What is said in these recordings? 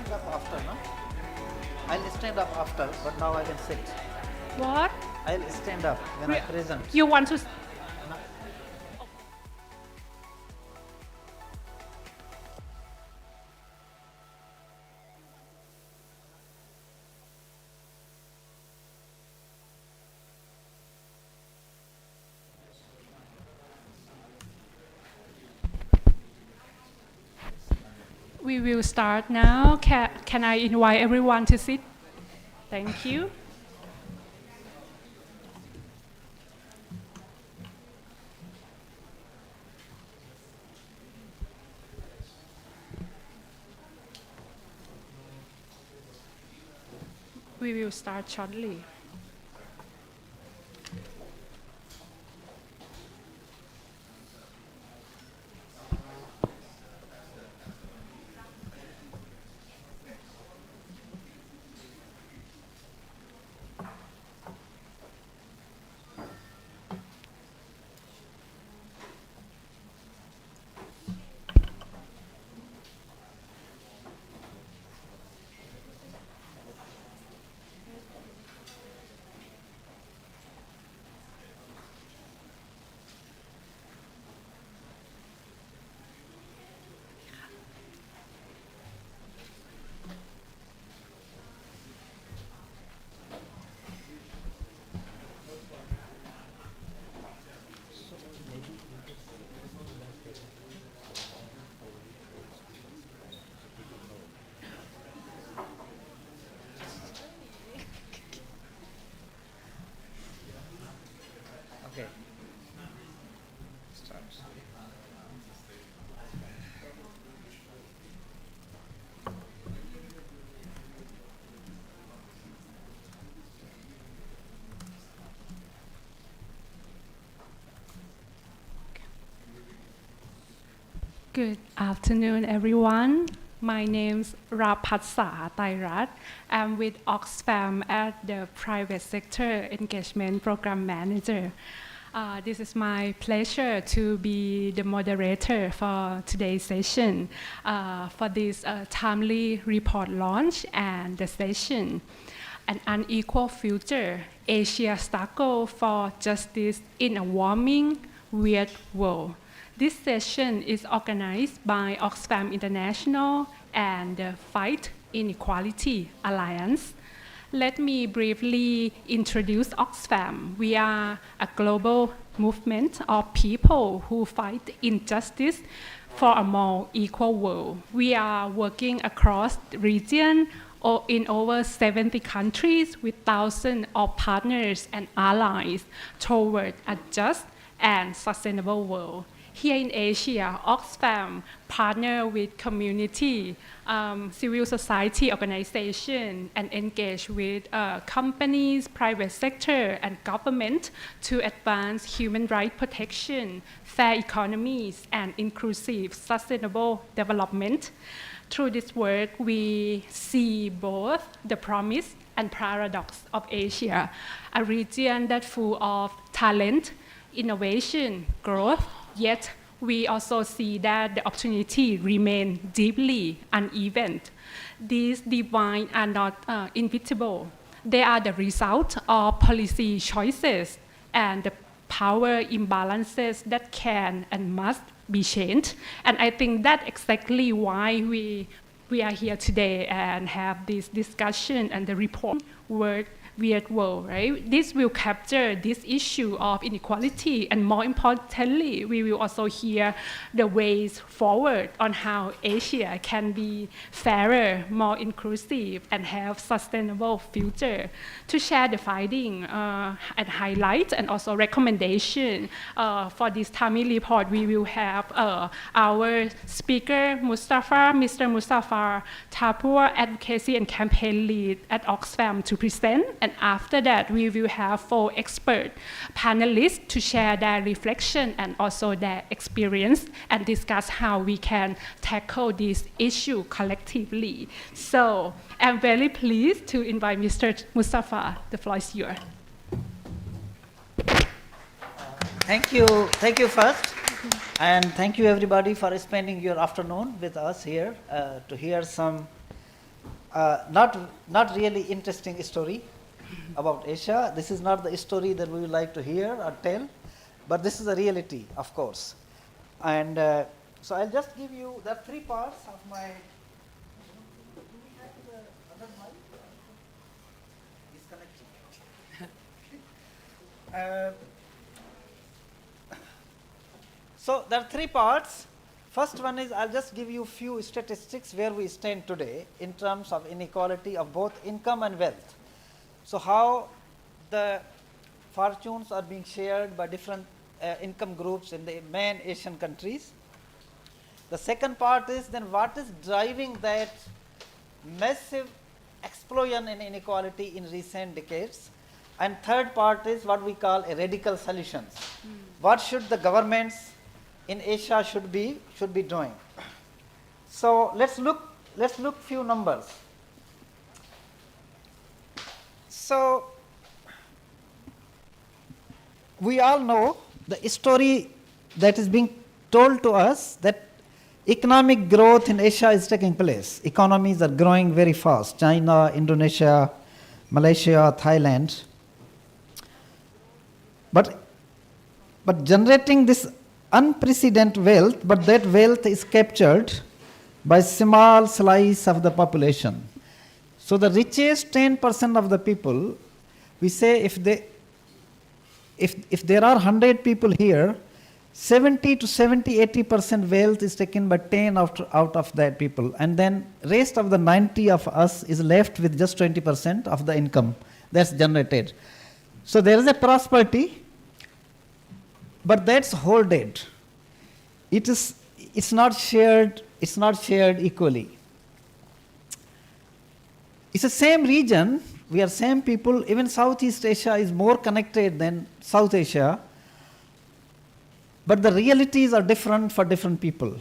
stand up after, no? I'll stand up after, but now I can sit. What? I'll stand up when I present. You want to? No. We will start now. Can I invite everyone to sit? Thank you. We will start shortly. Okay. Start. Good afternoon, everyone. My name's Rapatsa Tairat. I'm with Oxfam as the Private Sector Engagement Program Manager. This is my pleasure to be the moderator for today's session for this timely report launch and the session. An unequal future, Asia struggle for justice in a warming, weird world. This session is organized by Oxfam International and the Fight Inequality Alliance. Let me briefly introduce Oxfam. We are a global movement of people who fight injustice for a more equal world. We are working across the region or in over 70 countries with thousands of partners and allies toward a just and sustainable world. Here in Asia, Oxfam partner with community, civil society organization, and engage with companies, private sector, and government to advance human rights protection, fair economies, and inclusive sustainable development. Through this work, we see both the promise and paradox of Asia, a region that's full of talent, innovation, growth, yet we also see that the opportunity remain deeply uneven. These divides are not inevitable. They are the result of policy choices and the power imbalances that can and must be changed. And I think that's exactly why we are here today and have this discussion and the report work weird world, right? This will capture this issue of inequality, and more importantly, we will also hear the ways forward on how Asia can be fairer, more inclusive, and have sustainable future. To share the finding and highlight and also recommendation for this timely report, we will have our speaker, Mr. Mustafa Tapur, Advocacy and Campaign Lead at Oxfam, to present. And after that, we will have 4 expert panelists to share their reflection and also their experience and discuss how we can tackle this issue collectively. So I'm very pleased to invite Mr. Mustafa. The floor is yours. Thank you first. And thank you everybody for spending your afternoon with us here to hear some Not really interesting story about Asia. This is not the story that we would like to hear or tell, but this is the reality, of course. And so I'll just give you the three parts of my. Do we have the other mic? Disconnecting. So there are three parts. First one is I'll just give you few statistics where we stand today in terms of inequality of both income and wealth. So how the fortunes are being shared by different income groups in the main Asian countries. The second part is then what is driving that massive explosion in inequality in recent decades. And third part is what we call a radical solutions. What should the governments in Asia should be doing? So let's look few numbers. So we all know the story that is being told to us that economic growth in Asia is taking place. Economies are growing very fast. China, Indonesia, Malaysia, Thailand. But generating this unprecedented wealth, but that wealth is captured by small slice of the population. So the richest 10% of the people, we say if there are 100 people here, 70 to 80% wealth is taken by 10 out of that people, and then rest of the 90 of us is left with just 20% of the income that's generated. So there is a prosperity, but that's hoarded. It's not shared equally. It's the same region, we are same people, even Southeast Asia is more connected than South Asia, but the realities are different for different people.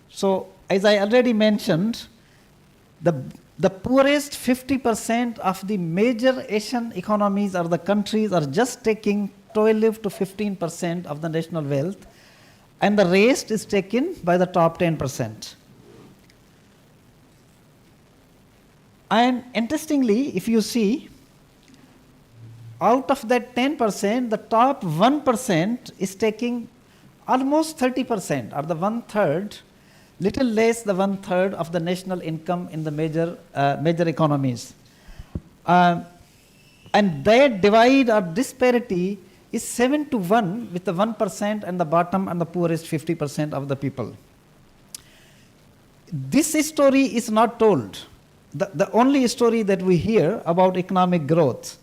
So as I already mentioned, the poorest 50% of the major Asian economies or the countries are just taking 12 to 15% of the national wealth, and the rest is taken by the top 10%. And interestingly, if you see, out of that 10%, the top 1% is taking almost 30%, or the one-third, little less than one-third of the national income in the major economies. And that divide or disparity is 7 to 1 with the 1% and the bottom and the poorest 50% of the people. This story is not told. The only story that we hear about economic growth.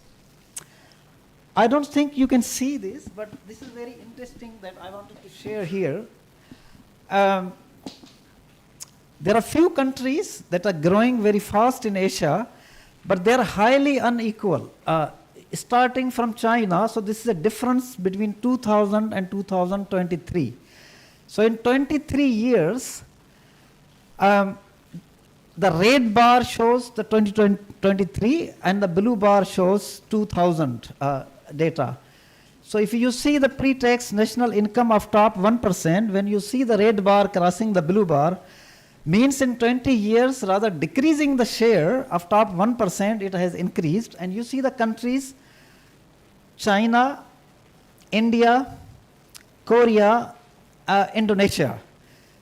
I don't think you can see this, but this is very interesting that I wanted to share here. There are few countries that are growing very fast in Asia, but they are highly unequal. Starting from China, so this is a difference between 2000 and 2023. So in 23 years, the red bar shows the 2023 and the blue bar shows 2000 data. So if you see the pre-tax national income of top 1%, when you see the red bar crossing the blue bar, means in 20 years, rather decreasing the share of top 1%, it has increased. And you see the countries, China, India, Korea, Indonesia.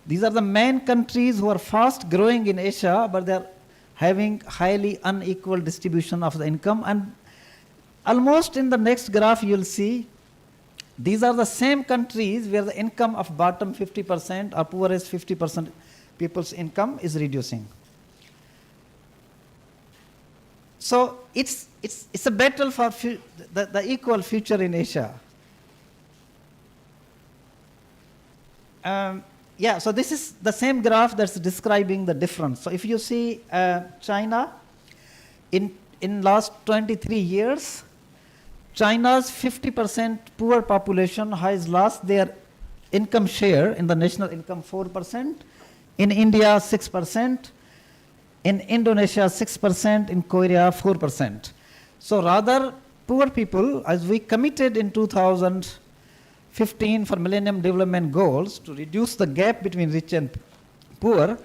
These are the main countries who are fast growing in Asia, but they are having highly unequal distribution of the income. And almost in the next graph, you'll see these are the same countries where the income of bottom 50% or poorest 50% people's income is reducing. So it's a battle for the equal future in Asia. So this is the same graph that's describing the difference. So if you see China, in last 23 years, China's 50% poor population has lost their income share in the national income 4%, in India 6%, in Indonesia 6%, in Korea 4%. So rather poor people, as we committed in 2015 for Millennium Development Goals to reduce the gap between rich and poor,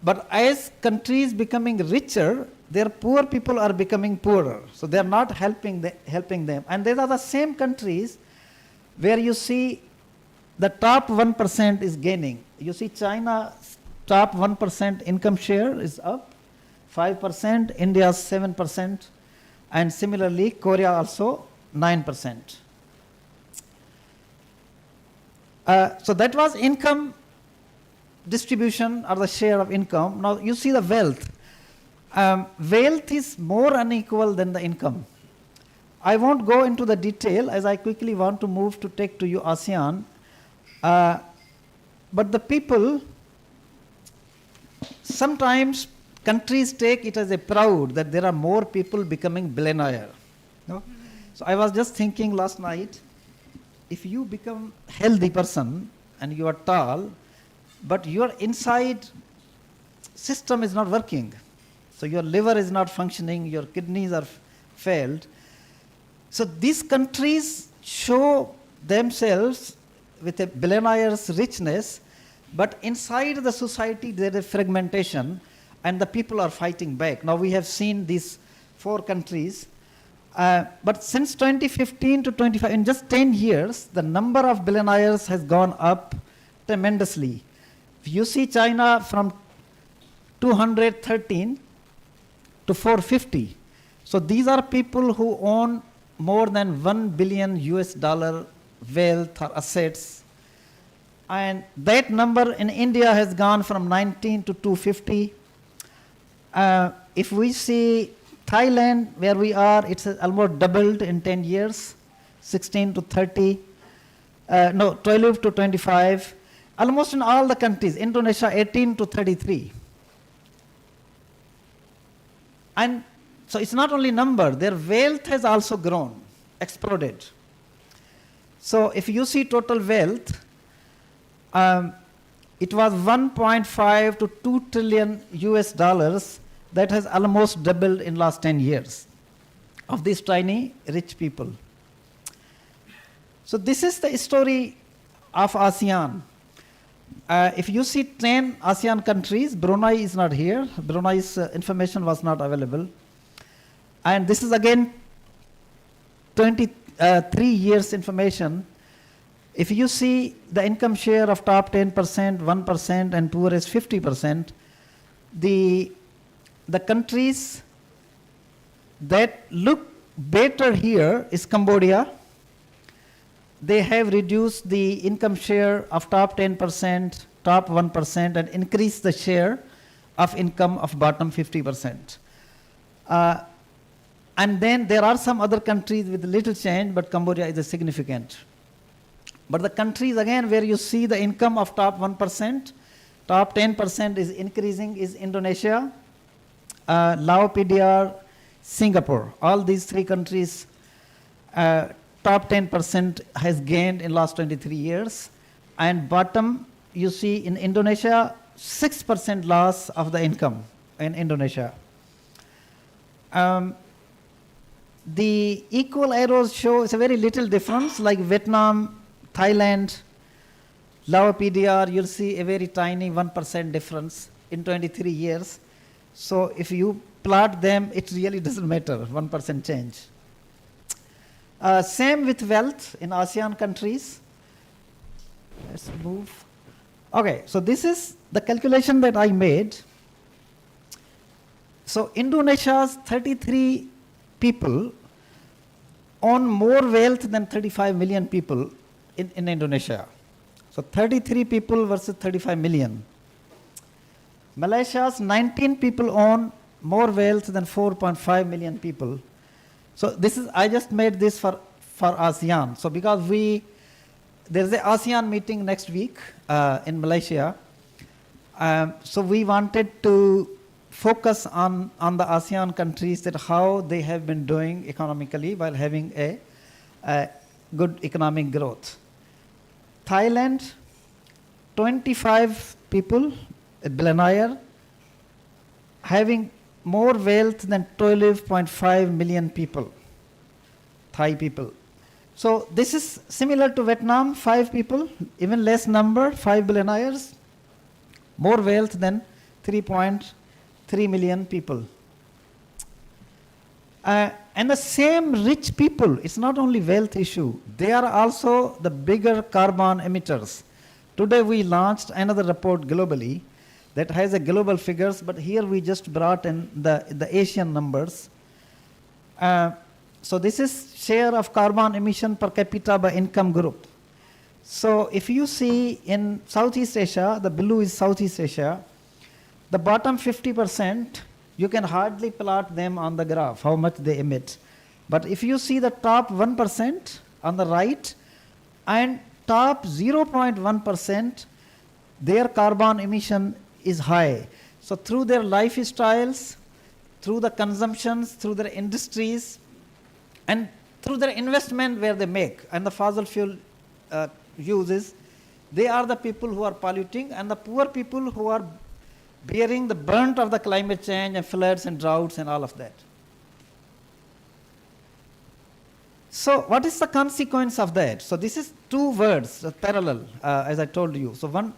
But as countries becoming richer, their poor people are becoming poorer. So they are not helping them. And these are the same countries where you see the top 1% is gaining. You see China's top 1% income share is up 5%, India's 7%, and similarly Korea also 9%. So that was income distribution or the share of income. Now you see the wealth. Wealth is more unequal than the income. I won't go into the detail as I quickly want to move to take to you ASEAN. But the people, sometimes countries take it as a proud that there are more people becoming billionaire. No? So I was just thinking last night, if you become healthy person and you are tall, but your inside system is not working. So your liver is not functioning, your kidneys are failed. So these countries show themselves with a billionaire's richness, but inside the society there is fragmentation and the people are fighting back. Now we have seen these 4 countries, but since 2015 to 25, in just 10 years, the number of billionaires has gone up tremendously. If you see China from 213 to 450. So these are people who own more than $1 billion wealth or assets. And that number in India has gone from 19 to 250. If we see Thailand, where we are, it's almost doubled in 10 years, 16 to 30, 12 to 25. Almost in all the countries, Indonesia 18 to 33. And so it's not only number, their wealth has also grown, exploded. So if you see total wealth, it was 1.5 to 2 trillion US, that has almost doubled in last 10 years of these tiny rich people. So this is the story of ASEAN. If you see 10 ASEAN countries, Brunei is not here. Brunei's information was not available. And this is again 23 years information. If you see the income share of top 10%, 1%, and poorest 50%, the countries that look better here is Cambodia. They have reduced the income share of top 10%, top 1%, and increased the share of income of bottom 50%. And then there are some other countries with little change, but Cambodia is a significant. But the countries, again, where you see the income of top 1%, top 10% is increasing is Indonesia, Laos, PDR, Singapore. All these 3 countries, top 10% has gained in last 23 years. And bottom, you see in Indonesia, 6% loss of the income in Indonesia. The equal arrows show it's a very little difference, like Vietnam, Thailand, Laos, PDR, you'll see a very tiny 1% difference in 23 years. So if you plot them, it really doesn't matter, 1% change. Same with wealth in ASEAN countries. Let's move. Okay, so this is the calculation that I made. So Indonesia's 33 people own more wealth than 35 million people in Indonesia. So 33 people versus 35 million. Malaysia's 19 people own more wealth than 4.5 million people. So this is, I just made this for ASEAN. So because there's an ASEAN meeting next week in Malaysia. So we wanted to focus on the ASEAN countries, that how they have been doing economically while having a good economic growth. Thailand, 25 people, a billionaire, having more wealth than 12.5 million people, Thai people. So this is similar to Vietnam, 5 people, even less number, 5 billionaires, more wealth than 3.3 million people. And the same rich people, it's not only wealth issue, they are also the bigger carbon emitters. Today we launched another report globally that has a global figures, but here we just brought in the Asian numbers. So this is share of carbon emission per capita by income group. So if you see in Southeast Asia, the blue is Southeast Asia, the bottom 50%, you can hardly plot them on the graph, how much they emit. But if you see the top 1% on the right and top 0.1%, their carbon emission is high. So through their lifestyles, through the consumptions, through their industries, and through their investment where they make, and the fossil fuel uses, they are the people who are polluting, and the poor people who are bearing the brunt of the climate change and floods and droughts and all of that. So what is the consequence of that? So this is two words parallel, as I told you. So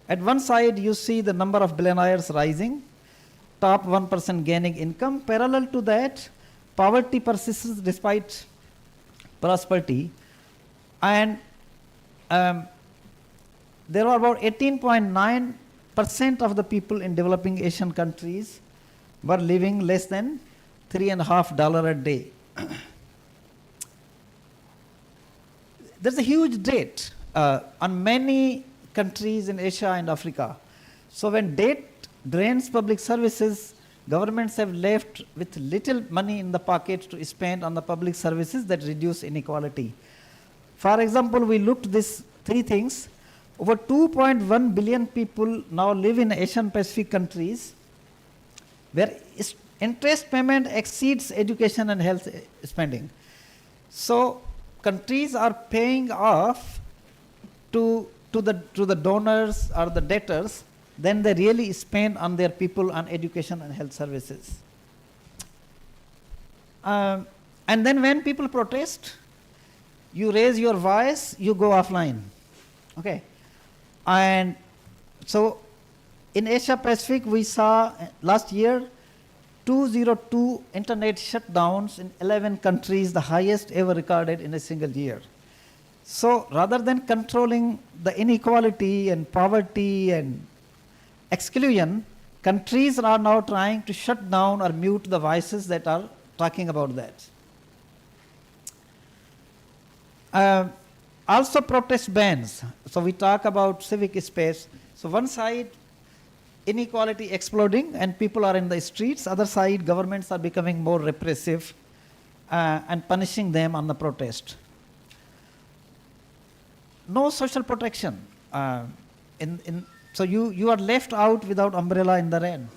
at one side you see the number of billionaires rising, top 1% gaining income. Parallel to that, poverty persists despite prosperity, and there are about 18.9% of the people in developing Asian countries were living less than $3.50 a day. There's a huge debt on many countries in Asia and Africa. So when debt drains public services, governments have left with little money in the pocket to spend on the public services that reduce inequality. For example, we looked these three things. Over 2.1 billion people now live in Asian Pacific countries where interest payment exceeds education and health spending. So countries are paying off to the donors or the debtors, then they really spend on their people on education and health services. And then when people protest, you raise your voice, you go offline. Okay. And so in Asia Pacific, we saw last year 202 internet shutdowns in 11 countries, the highest ever recorded in a single year. So rather than controlling the inequality and poverty and exclusion, countries are now trying to shut down or mute the voices that are talking about that. Also protest bans. So we talk about civic space. So one side, inequality exploding and people are in the streets. Other side, governments are becoming more repressive and punishing them on the protest. No social protection. So you are left out without umbrella in the rain.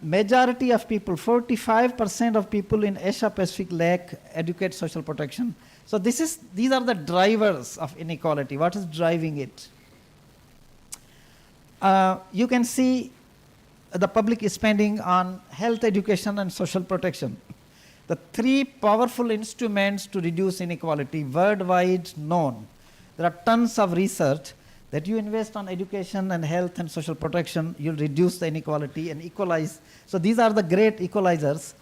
Majority of people, 45% of people in Asia Pacific lack adequate social protection. So these are the drivers of inequality. What is driving it? You can see the public spending on health, education, and social protection. The three powerful instruments to reduce inequality, worldwide known. There are tons of research that you invest on education and health and social protection, you'll reduce the inequality and equalize. So these are the great equalizers.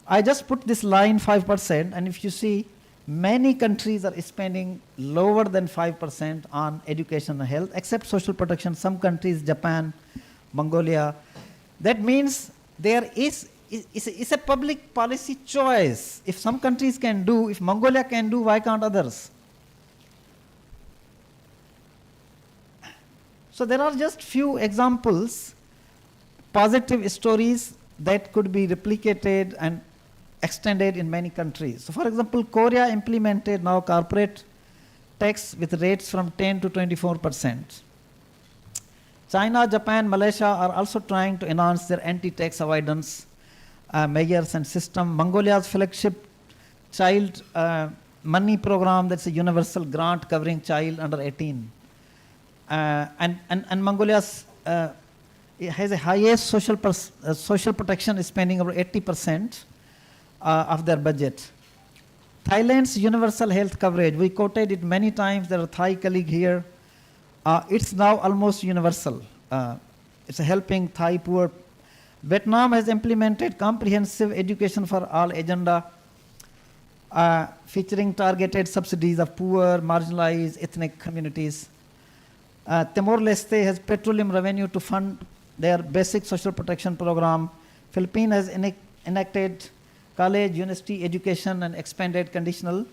I just put this line 5%, and if you see, many countries are spending lower than 5% on education and health, except social protection. Some countries, Japan, Mongolia. That means there is a public policy choice. If some countries can do, if Mongolia can do, why can't others? So there are just few examples, positive stories that could be replicated and extended in many countries. So for example, Korea implemented now corporate tax with rates from 10 to 24%. China, Japan, Malaysia are also trying to enhance their anti-tax avoidance measures and system. Mongolia's flagship child money program, that's a universal grant covering child under 18. And Mongolia has a highest social protection spending over 80% of their budget. Thailand's universal health coverage, we quoted it many times, there are Thai colleague here. It's now almost universal. it's helping Thai poor. Vietnam has implemented comprehensive education for all agenda, featuring targeted subsidies of poor, marginalized ethnic communities. Timor-Leste has petroleum revenue to fund their basic social protection program. Philippines has enacted college, university education and expanded conditional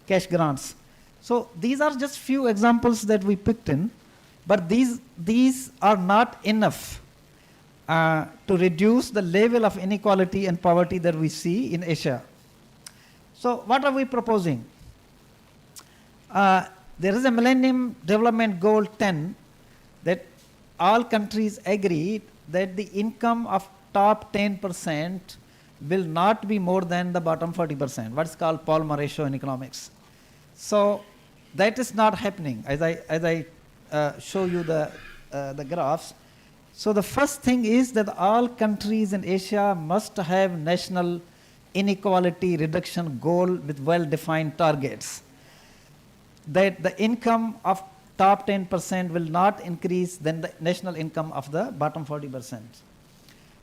cash grants. So these are just few examples that we picked in, but these are not enough to reduce the level of inequality and poverty that we see in Asia. So what are we proposing? There is a Millennium Development Goal 10 that all countries agree that the income of top 10% will not be more than the bottom 40%, what's called Palmer ratio in economics. So that is not happening as I show you the graphs. So the first thing is that all countries in Asia must have national inequality reduction goal with well-defined targets. That the income of top 10% will not increase than the national income of the bottom 40%.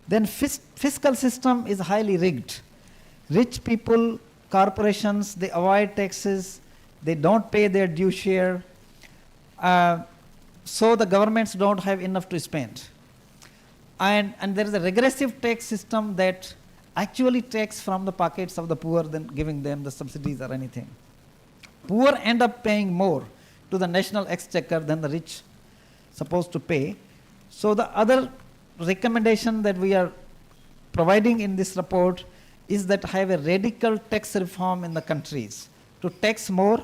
Then fiscal system is highly rigged. Rich people, corporations, they avoid taxes, they don't pay their due share, so the governments don't have enough to spend. And there is a regressive tax system that actually takes from the pockets of the poor than giving them the subsidies or anything. Poor end up paying more to the national exchequer than the rich supposed to pay. So the other recommendation that we are providing in this report is that have a radical tax reform in the countries to tax more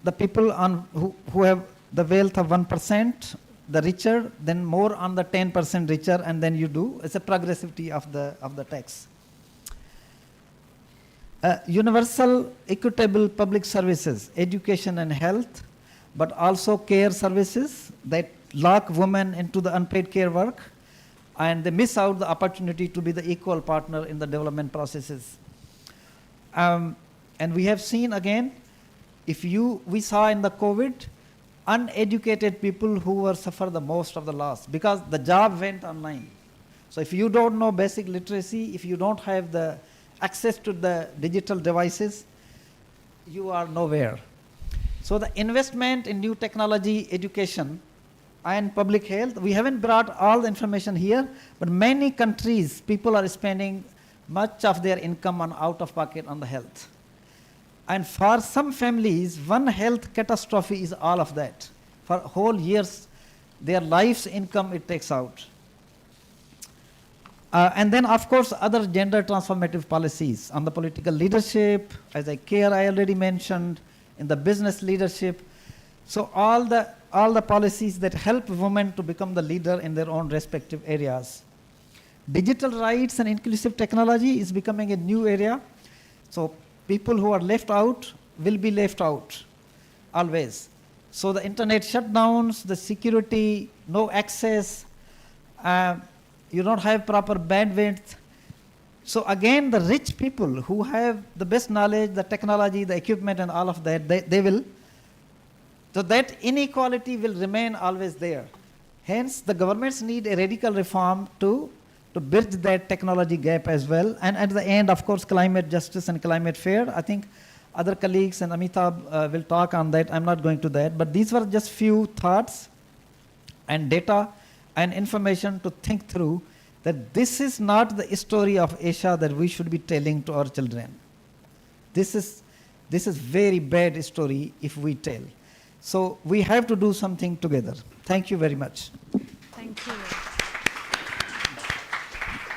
the people on who have the wealth of 1%, the richer, then more on the 10% richer, and then you do, it's a progressivity of the tax. Universal equitable public services, education and health, but also care services that lock women into the unpaid care work, and they miss out the opportunity to be the equal partner in the development processes. And we have seen again, we saw in the COVID, uneducated people who were suffer the most of the loss because the job went online. So if you don't know basic literacy, if you don't have the access to the digital devices, you are nowhere. So the investment in new technology, education, and public health, we haven't brought all the information here, but many countries, people are spending much of their income on out-of-pocket on the health. And for some families, one health catastrophe is all of that. For whole years, their life's income it takes out. And then, of course, other gender transformative policies on the political leadership, as I already mentioned, in the business leadership. So all the policies that help women to become the leader in their own respective areas. Digital rights and inclusive technology is becoming a new area. So people who are left out will be left out, always. So the internet shutdowns, the security, no access, you don't have proper bandwidth. So again, the rich people who have the best knowledge, the technology, the equipment and all of that, they will, so that inequality will remain always there. Hence, the governments need a radical reform to bridge that technology gap as well. And at the end, of course, climate justice and climate fair. I think other colleagues and Amitabh will talk on that. I'm not going to that. But these were just few thoughts and data and information to think through that this is not the story of Asia that we should be telling to our children. This is very bad story if we tell. So we have to do something together. Thank you very much. Thank you.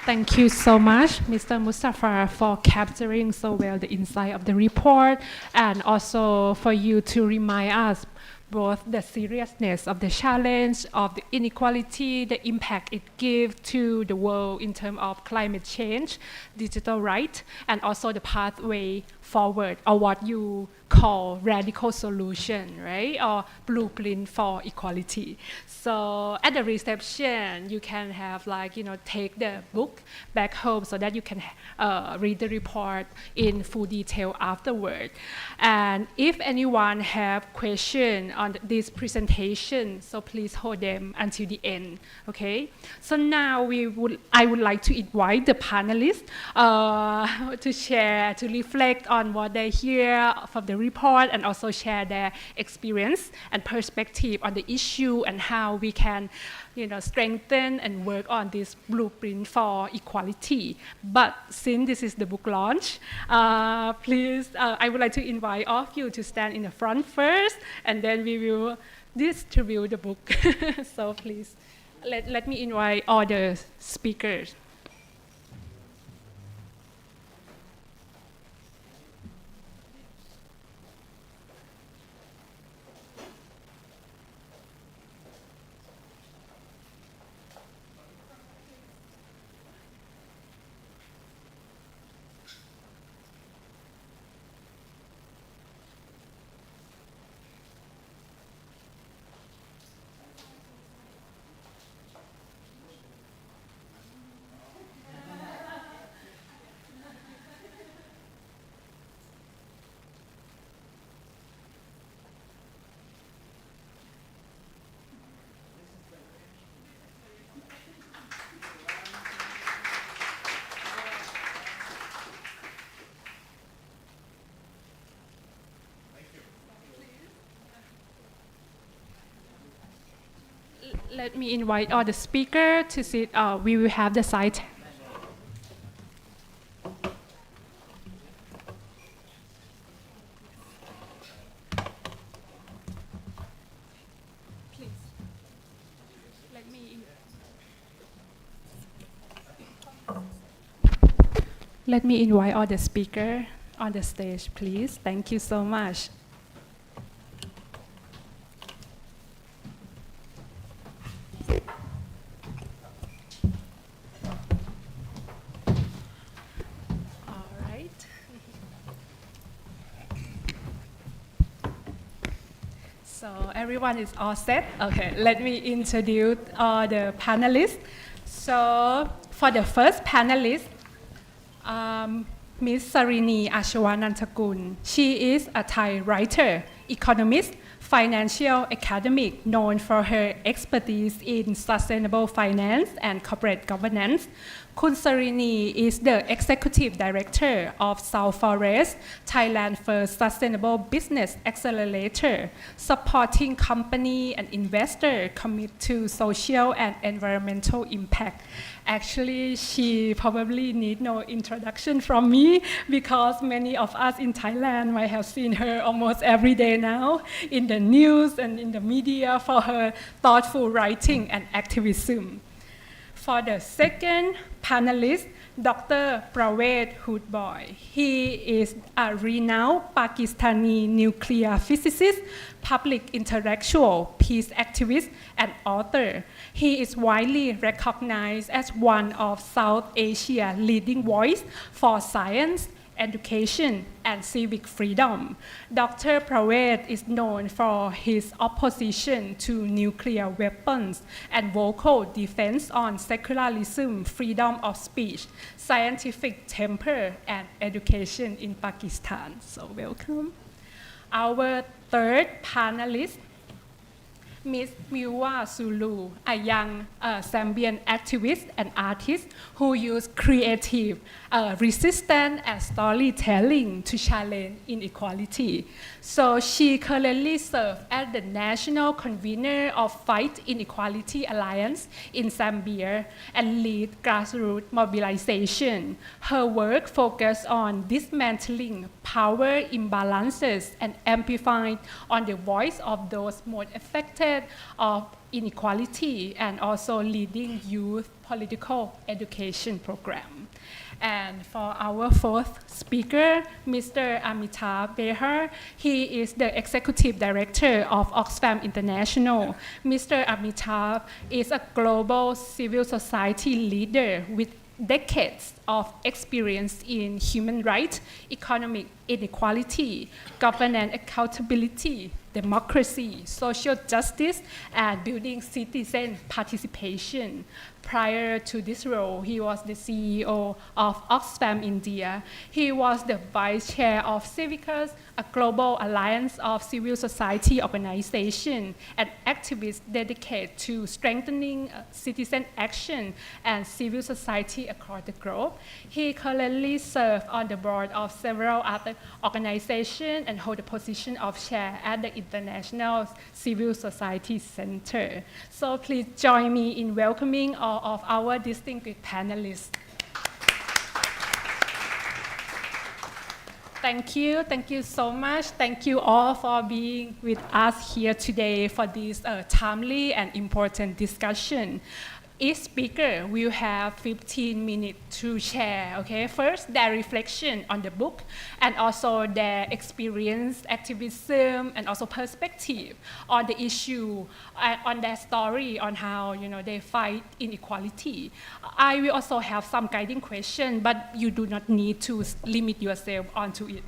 Thank you so much, Mr. Mustafa, for capturing so well the insight of the report, and also for you to remind us both the seriousness of the challenge of the inequality, the impact it gives to the world in terms of climate change, digital right, and also the pathway forward, or what you call radical solution, right? Or blueprint for equality. So at the reception, you can have take the book back home so that you can read the report in full detail afterward. And if anyone have question on this presentation, so please hold them until the end, okay? So now I would like to invite the panelists to share, to reflect on what they hear from the report, and also share their experience and perspective on the issue and how we can strengthen and work on this blueprint for equality. But since this is the book launch, please, I would like to invite all of you to stand in the front first, and then we will distribute the book. So please, let me invite all the speakers. Let me invite all the speakers to sit. We will have the side. Please, let me invite all the speakers on the stage, please. Thank you so much. So everyone is all set? Okay, let me introduce the panelists. So for the first panelist, Ms. Sarini Ashawanantakul. She is a Thai writer, economist, financial academic known for her expertise in sustainable finance and corporate governance. Kun Sarini is the Executive Director of South Forest, Thailand First Sustainable Business Accelerator, supporting company and investor commit to social and environmental impact. Actually, she probably need no introduction from me because many of us in Thailand might have seen her almost every day now in the news and in the media for her thoughtful writing and activism. For the second panelist, Dr. Praved Hoodboy. He is a renowned Pakistani nuclear physicist, public intellectual, peace activist, and author. He is widely recognized as one of South Asia's leading voice for science, education, and civic freedom. Dr. Praved is known for his opposition to nuclear weapons and vocal defense on secularism, freedom of speech, scientific temper, and education in Pakistan. So welcome. Our third panelist, Ms. Miwa Sulu, a young Zambian activist and artist who used creative, resistance, and storytelling to challenge inequality. So she currently serves as the national convener of Fight Inequality Alliance in Zambia and leads grassroots mobilization. Her work focuses on dismantling power imbalances and amplifying on the voice of those most affected of inequality, and also leading youth political education program. And for our fourth speaker, Mr. Amitabh Behar, he is the Executive Director of Oxfam International. Mr. Amitabh is a global civil society leader with decades of experience in human rights, economic inequality, governance accountability, democracy, social justice, and building citizen participation. Prior to this role, he was the CEO of Oxfam India. He was the vice chair of Civic, a global alliance of civil society organizations and activists dedicated to strengthening citizen action and civil society across the globe. He currently serves on the board of several other organizations and holds the position of chair at the International Civil Society Center. So please join me in welcoming all of our distinguished panelists. Thank you so much. Thank you all for being with us here today for this timely and important discussion. Each speaker will have 15 minutes to share, okay? First, their reflection on the book and also their experience, activism, and also perspective on the issue, on their story, on how they fight inequality. I will also have some guiding questions, but you do not need to limit yourself onto it.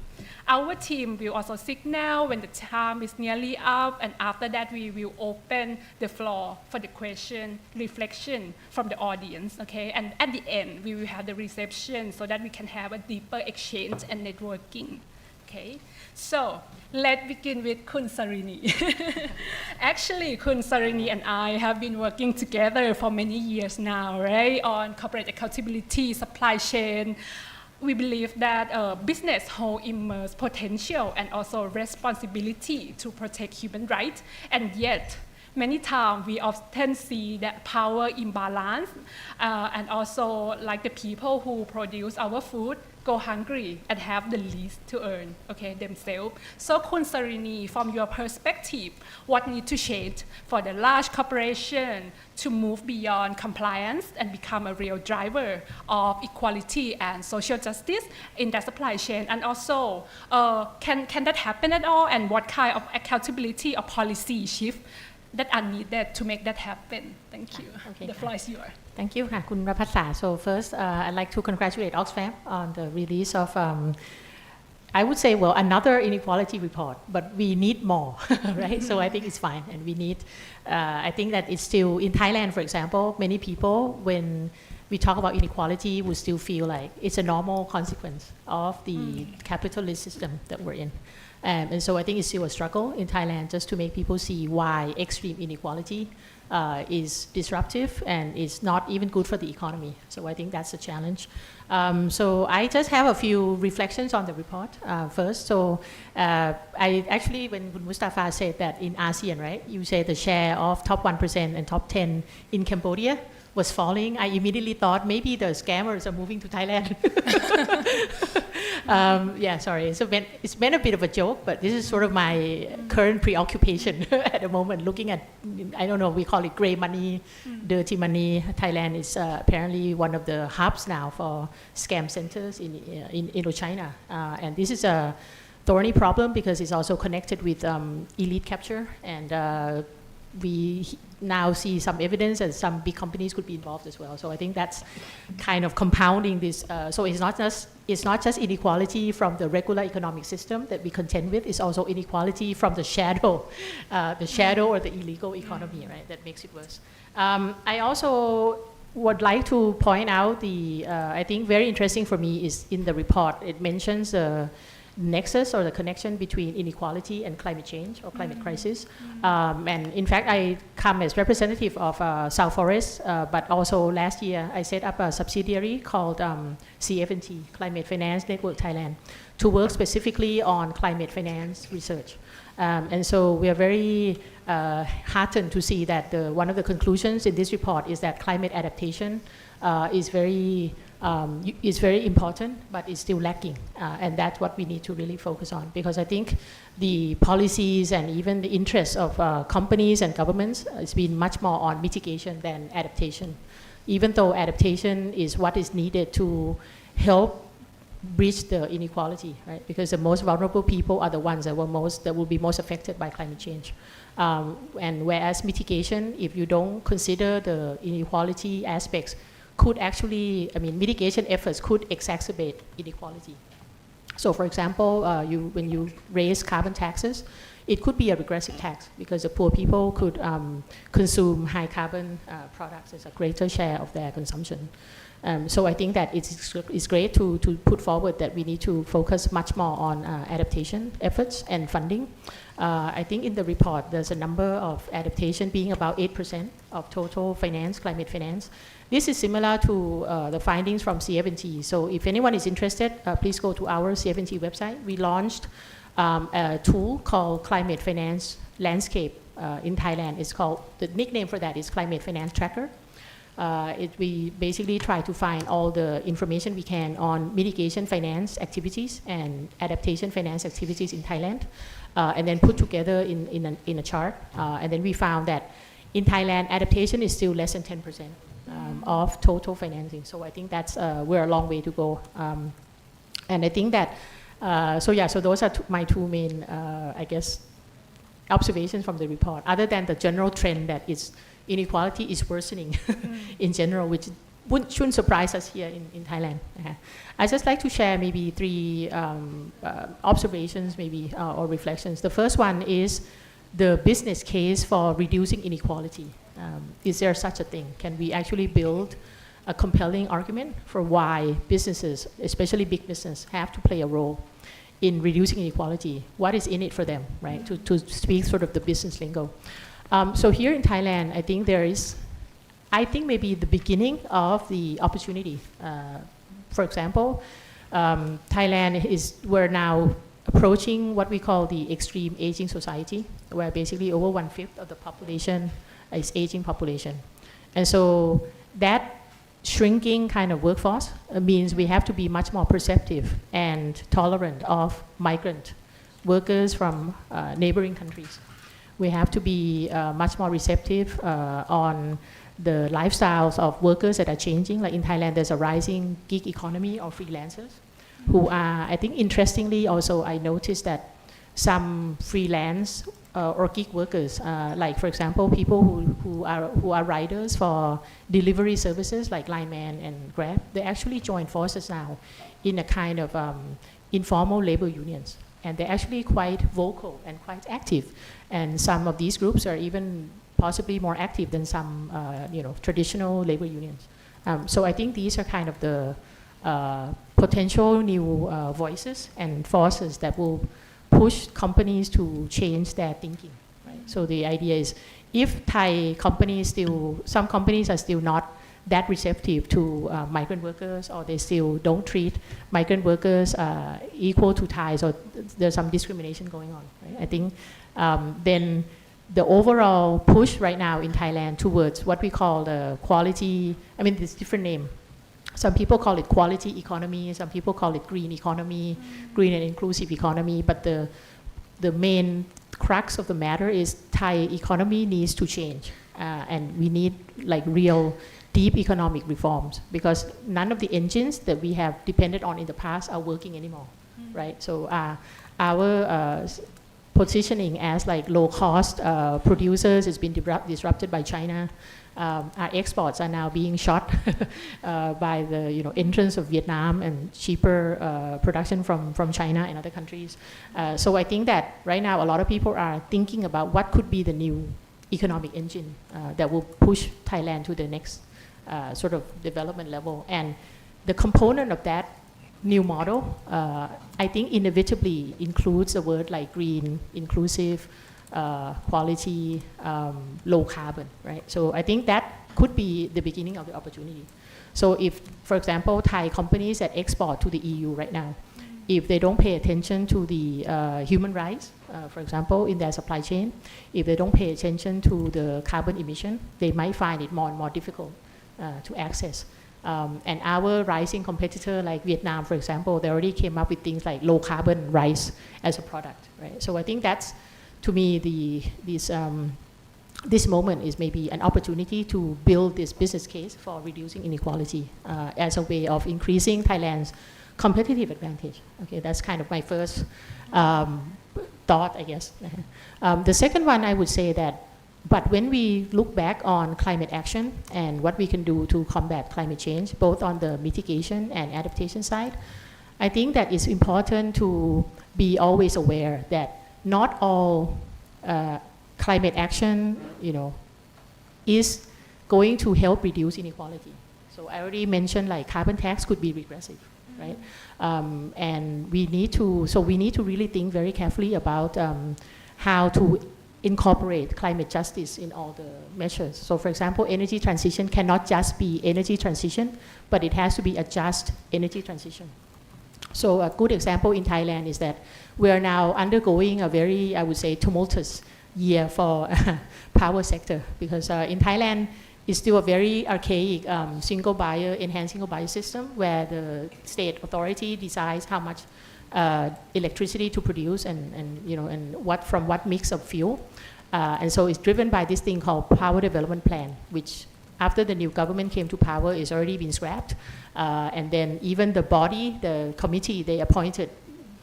Our team will also signal when the time is nearly up, and after that we will open the floor for the question, reflection from the audience, okay? And at the end, we will have the reception so that we can have a deeper exchange and networking, okay? So, let's begin with Kun Sarini. Actually, Kun Sarini and I have been working together for many years now, right? On corporate accountability, supply chain. We believe that business holds immense potential and also responsibility to protect human rights, and yet many times we often see that power imbalance and also like the people who produce our food go hungry and have the least to earn, okay, themselves. So Kun Sarini, from your perspective, what needs to change for the large corporation to move beyond compliance and become a real driver of equality and social justice in that supply chain? And also, can that happen at all? And what kind of accountability or policy shift that are needed to make that happen? Thank you. Okay. The floor is yours. Thank you, Kun Rapatsa. So first, I'd like to congratulate Oxfam on the release of, I would say, well, another inequality report, but we need more, right? So I think it's fine, and we need, I think that it's still, in Thailand, for example, many people, when we talk about inequality, will still feel like it's a normal consequence of the capitalist system that we're in. And so I think it's still a struggle in Thailand just to make people see why extreme inequality is disruptive and is not even good for the economy. So I think that's a challenge. So I just have a few reflections on the report first. So I actually, when Mustafa said that in ASEAN, right, you say the share of top 1% and top 10 in Cambodia was falling, I immediately thought maybe the scammers are moving to Thailand. Yeah, sorry. So it's been a bit of a joke, but this is sort of my current preoccupation at the moment, looking at, I don't know, we call it gray money, dirty money. Thailand is apparently one of the hubs now for scam centers in Indochina. And this is a thorny problem because it's also connected with elite capture, and we now see some evidence that some big companies could be involved as well. So I think that's kind of compounding this. So it's not just inequality from the regular economic system that we contend with. It's also inequality from the shadow or the illegal economy, right? That makes it worse. I also would like to point out I think very interesting for me is in the report, it mentions the nexus or the connection between inequality and climate change or climate crisis. And in fact, I come as representative of South Forest, but also last year I set up a subsidiary called CFNT, Climate Finance Network Thailand, to work specifically on climate finance research. And so we are very heartened to see that one of the conclusions in this report is that climate adaptation is very important, but it's still lacking. And that's what we need to really focus on, because I think the policies and even the interests of companies and governments has been much more on mitigation than adaptation, even though adaptation is what is needed to help bridge the inequality, right? Because the most vulnerable people are the ones that will be most affected by climate change. And whereas mitigation, if you don't consider the inequality aspects, could actually, mitigation efforts could exacerbate inequality. So for example, when you raise carbon taxes, it could be a regressive tax because the poor people could consume high carbon products as a greater share of their consumption. So I think that it's great to put forward that we need to focus much more on adaptation efforts and funding. I think in the report there's a number of adaptation being about 8% of total finance, climate finance. This is similar to the findings from CF&T. So if anyone is interested, please go to our CF&T website. We launched a tool called Climate Finance Landscape in Thailand. It's called, the nickname for that is Climate Finance Tracker. We basically try to find all the information we can on mitigation finance activities and adaptation finance activities in Thailand, and then put together in a chart. And then we found that in Thailand, adaptation is still less than 10% of total financing. So I think that's we're a long way to go. And I think that so those are my two main, I guess, observations from the report. Other than the general trend that inequality is worsening in general, which shouldn't surprise us here in Thailand. I'd just like to share maybe three observations maybe or reflections. The first one is the business case for reducing inequality. Is there such a thing? Can we actually build a compelling argument for why businesses, especially big business, have to play a role in reducing inequality? What is in it for them, right? To speak sort of the business lingo. So here in Thailand, I think maybe the beginning of the opportunity. For example, we're now approaching what we call the extreme aging society, where basically over 1/5 of the population is aging population. And so that shrinking kind of workforce means we have to be much more perceptive and tolerant of migrant workers from neighboring countries. We have to be much more receptive on the lifestyles of workers that are changing. Like in Thailand, there's a rising gig economy of freelancers who are, I think interestingly also, I noticed that some freelance or gig workers, like for example, people who are riders for delivery services like Lineman and Grab, they actually join forces now in a kind of informal labor unions. And they're actually quite vocal and quite active. And some of these groups are even possibly more active than some traditional labor unions. So I think these are kind of the potential new voices and forces that will push companies to change their thinking. Right? So the idea is, if Thai companies some companies are still not that receptive to migrant workers, or they still don't treat migrant workers equal to Thais, or there's some discrimination going on. Right? I think then the overall push right now in Thailand towards what we call the quality, there's different name. Some people call it quality economy, some people call it green economy, green and inclusive economy, but the main crux of the matter is Thai economy needs to change, and we need like real deep economic reforms, because none of the engines that we have depended on in the past are working anymore, right? So our positioning as like low-cost producers has been disrupted by China. Our exports are now being shot by the entrance of Vietnam and cheaper production from China and other countries. So I think that right now a lot of people are thinking about what could be the new economic engine that will push Thailand to the next sort of development level. And the component of that new model, I think inevitably includes a word like green, inclusive, quality, low carbon, right? So I think that could be the beginning of the opportunity. So if, for example, Thai companies that export to the EU right now, if they don't pay attention to the human rights, for example, in their supply chain, if they don't pay attention to the carbon emission, they might find it more and more difficult to access. And our rising competitor like Vietnam, for example, they already came up with things like low carbon rice as a product, right? So I think that's, to me, this moment is maybe an opportunity to build this business case for reducing inequality as a way of increasing Thailand's competitive advantage. Okay, that's kind of my first thought, I guess. The second one, I would say that But when we look back on climate action and what we can do to combat climate change, both on the mitigation and adaptation side, I think that it's important to be always aware that not all climate action, is going to help reduce inequality. So I already mentioned like carbon tax could be regressive, right? And we need to really think very carefully about how to incorporate climate justice in all the measures. So for example, energy transition cannot just be energy transition, but it has to be a just energy transition. So a good example in Thailand is that we are now undergoing a very, I would say, tumultuous year for power sector, because in Thailand it's still a very archaic enhanced single buyer system where the state authority decides how much electricity to produce and what mix of fuel. And so it's driven by this thing called Power Development Plan, which after the new government came to power is already been scrapped. And then even the committee they appointed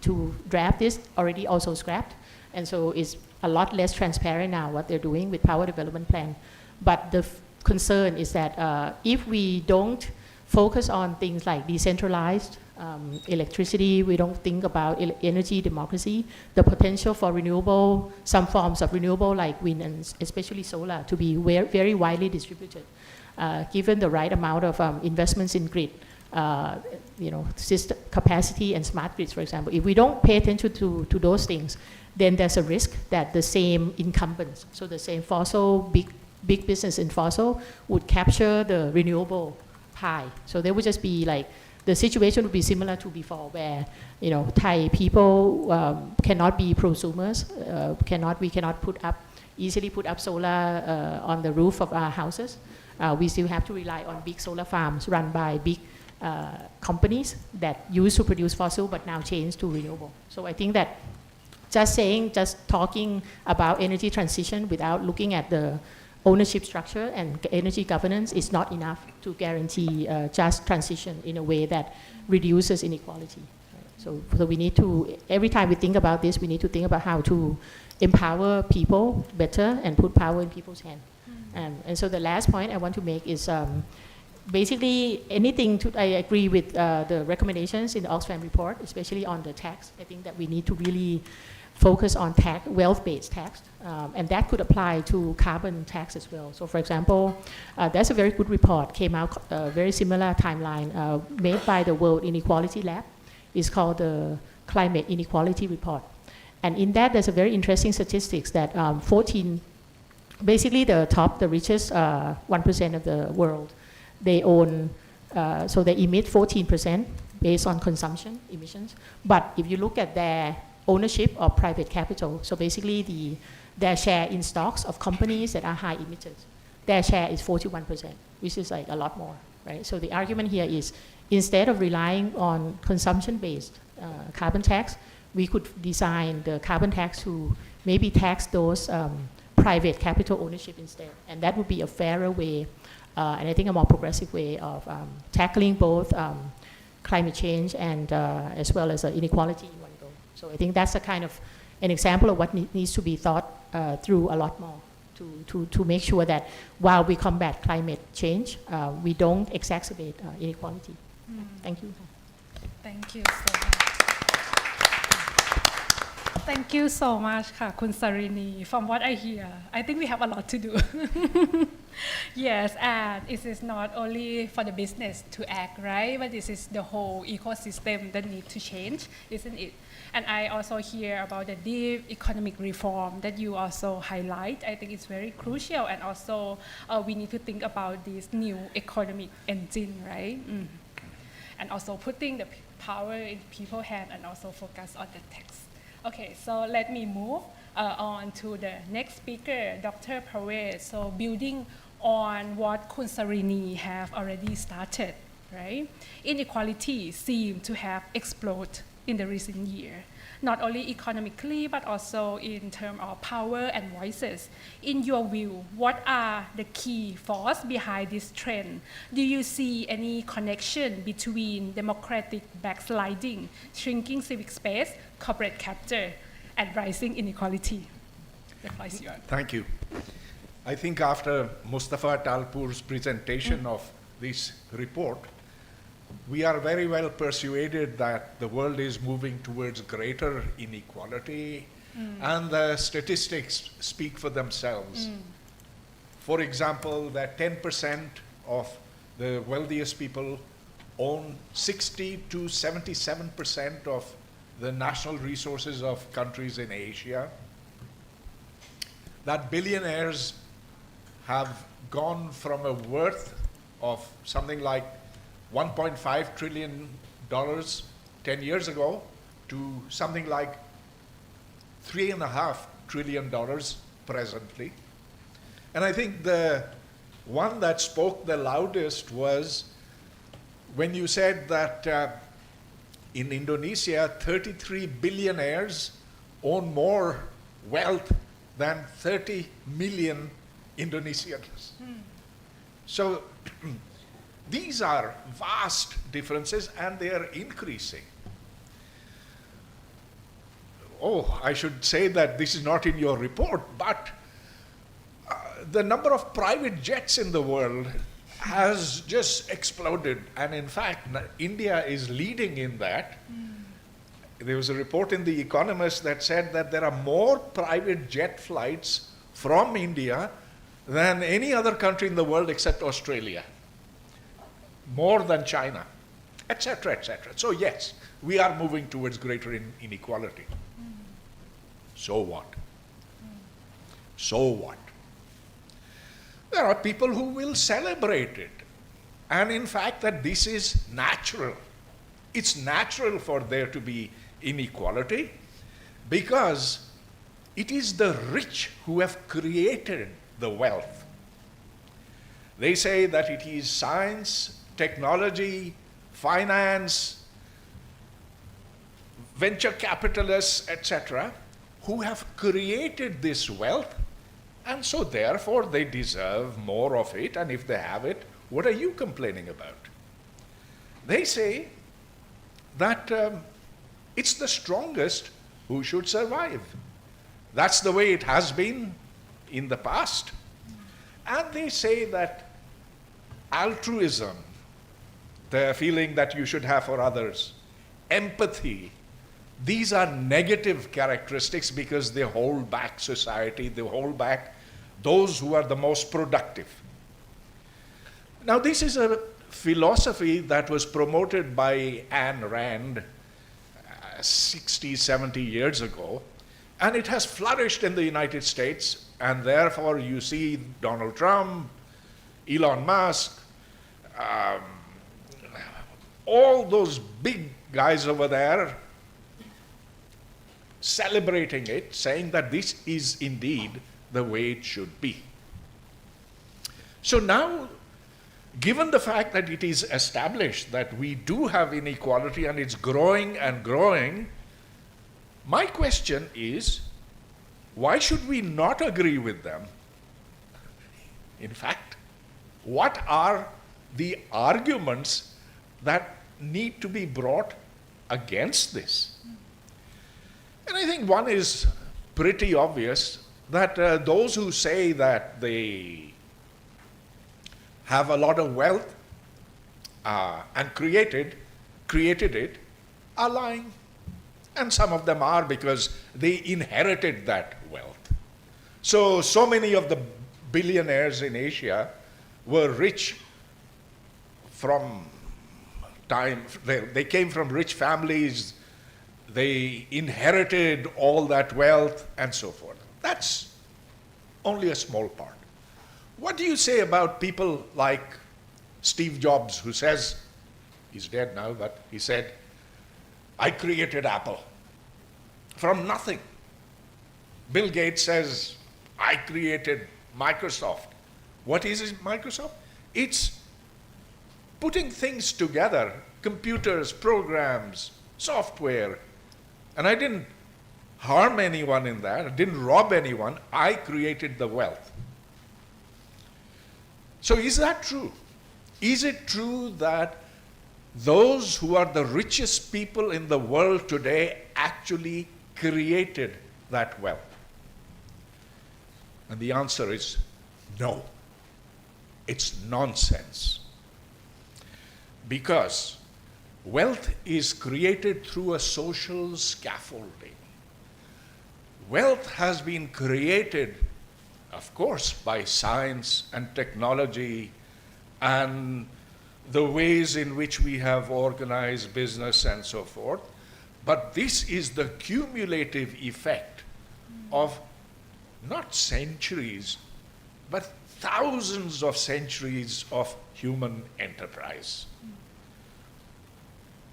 to draft this already also scrapped. And so it's a lot less transparent now what they're doing with Power Development Plan. But the concern is that if we don't focus on things like decentralized electricity, we don't think about energy democracy, the potential for renewable, some forms of renewable like wind and especially solar to be very widely distributed, given the right amount of investments in grid, system capacity and smart grids, for example. If we don't pay attention to those things, then there's a risk that the same incumbents, so the same big business in fossil would capture the renewable pie. So there would just be like, the situation would be similar to before, where Thai people cannot be prosumers, we cannot easily put up solar on the roof of our houses. We still have to rely on big solar farms run by big companies that used to produce fossil but now change to renewable. So I think that just talking about energy transition without looking at the ownership structure and energy governance is not enough to guarantee just transition in a way that reduces inequality. So we need to, every time we think about this, we need to think about how to empower people better and put power in people's hands. And so the last point I want to make is basically I agree with the recommendations in the Oxfam report, especially on the tax. I think that we need to really focus on wealth-based tax, and that could apply to carbon tax as well. So for example, there's a very good report, came out, very similar timeline, made by the World Inequality Lab. It's called the Climate Inequality Report. And in that, there's a very interesting statistics that basically the richest 1% of the world, they own, so they emit 14% based on consumption emissions. But if you look at their ownership of private capital, so basically their share in stocks of companies that are high emitters, their share is 41%, which is like a lot more, right? So the argument here is, instead of relying on consumption-based carbon tax, we could design the carbon tax to maybe tax those private capital ownership instead. And that would be a fairer way, and I think a more progressive way of tackling both climate change and as well as inequality in one go. So I think that's a kind of an example of what needs to be thought through a lot more to make sure that while we combat climate change, we don't exacerbate inequality. Thank you. Thank you so much. Thank you so much, Kun Sarini. From what I hear, I think we have a lot to do. Yes, and it is not only for the business to act, right? But this is the whole ecosystem that needs to change, isn't it? And I also hear about the deep economic reform that you also highlight. I think it's very crucial, and also we need to think about this new economic engine, right? And also putting the power in people's hands and also focus on the text. Okay, so let me move on to the next speaker, Dr. Pravez. So building on what Kun Sarini have already started, right? Inequality seems to have exploded in the recent year, not only economically, but also in terms of power and voices. In your view, what are the key forces behind this trend? Do you see any connection between democratic backsliding, shrinking civic space, corporate capture, and rising inequality? The floor is yours. Thank you. I think after Mustafa Talpur's presentation of this report, we are very well persuaded that the world is moving towards greater inequality, and the statistics speak for themselves. For example, that 10% of the wealthiest people own 60 to 77% of the national resources of countries in Asia. That billionaires have gone from a worth of something like $1.5 trillion 10 years ago to something like $3.5 trillion presently. And I think the one that spoke the loudest was when you said that in Indonesia, 33 billionaires own more wealth than 30 million Indonesians. So these are vast differences, and they are increasing. Oh, I should say that this is not in your report, but the number of private jets in the world has just exploded, and in fact, India is leading in that. There was a report in The Economist that said that there are more private jet flights from India than any other country in the world except Australia, more than China, etc., etc. So yes, we are moving towards greater inequality. So what? So what? There are people who will celebrate it, and in fact that this is natural. It's natural for there to be inequality because it is the rich who have created the wealth. They say that it is science, technology, finance, venture capitalists, etc., who have created this wealth, and so therefore they deserve more of it, and if they have it, what are you complaining about? They say that it's the strongest who should survive. That's the way it has been in the past. And they say that altruism, the feeling that you should have for others, empathy, these are negative characteristics because they hold back society, they hold back those who are the most productive. Now, this is a philosophy that was promoted by Ayn Rand 60, 70 years ago, and it has flourished in the United States, and therefore you see Donald Trump, Elon Musk, all those big guys over there celebrating it, saying that this is indeed the way it should be. So now, given the fact that it is established that we do have inequality and it's growing and growing, my question is, why should we not agree with them? In fact, what are the arguments that need to be brought against this? And I think one is pretty obvious, that those who say that they have a lot of wealth and created it are lying. And some of them are because they inherited that wealth. So many of the billionaires in Asia were rich from time, they came from rich families, they inherited all that wealth and so forth. That's only a small part. What do you say about people like Steve Jobs, who says, he's dead now, but he said, I created Apple from nothing. Bill Gates says, I created Microsoft. What is Microsoft? It's putting things together, computers, programs, software. And I didn't harm anyone in that, I didn't rob anyone, I created the wealth. So is that true? Is it true that those who are the richest people in the world today actually created that wealth? And the answer is No, it's nonsense. Because wealth is created through a social scaffolding. Wealth has been created, of course, by science and technology and the ways in which we have organized business and so forth. But this is the cumulative effect of not centuries, but thousands of centuries of human enterprise.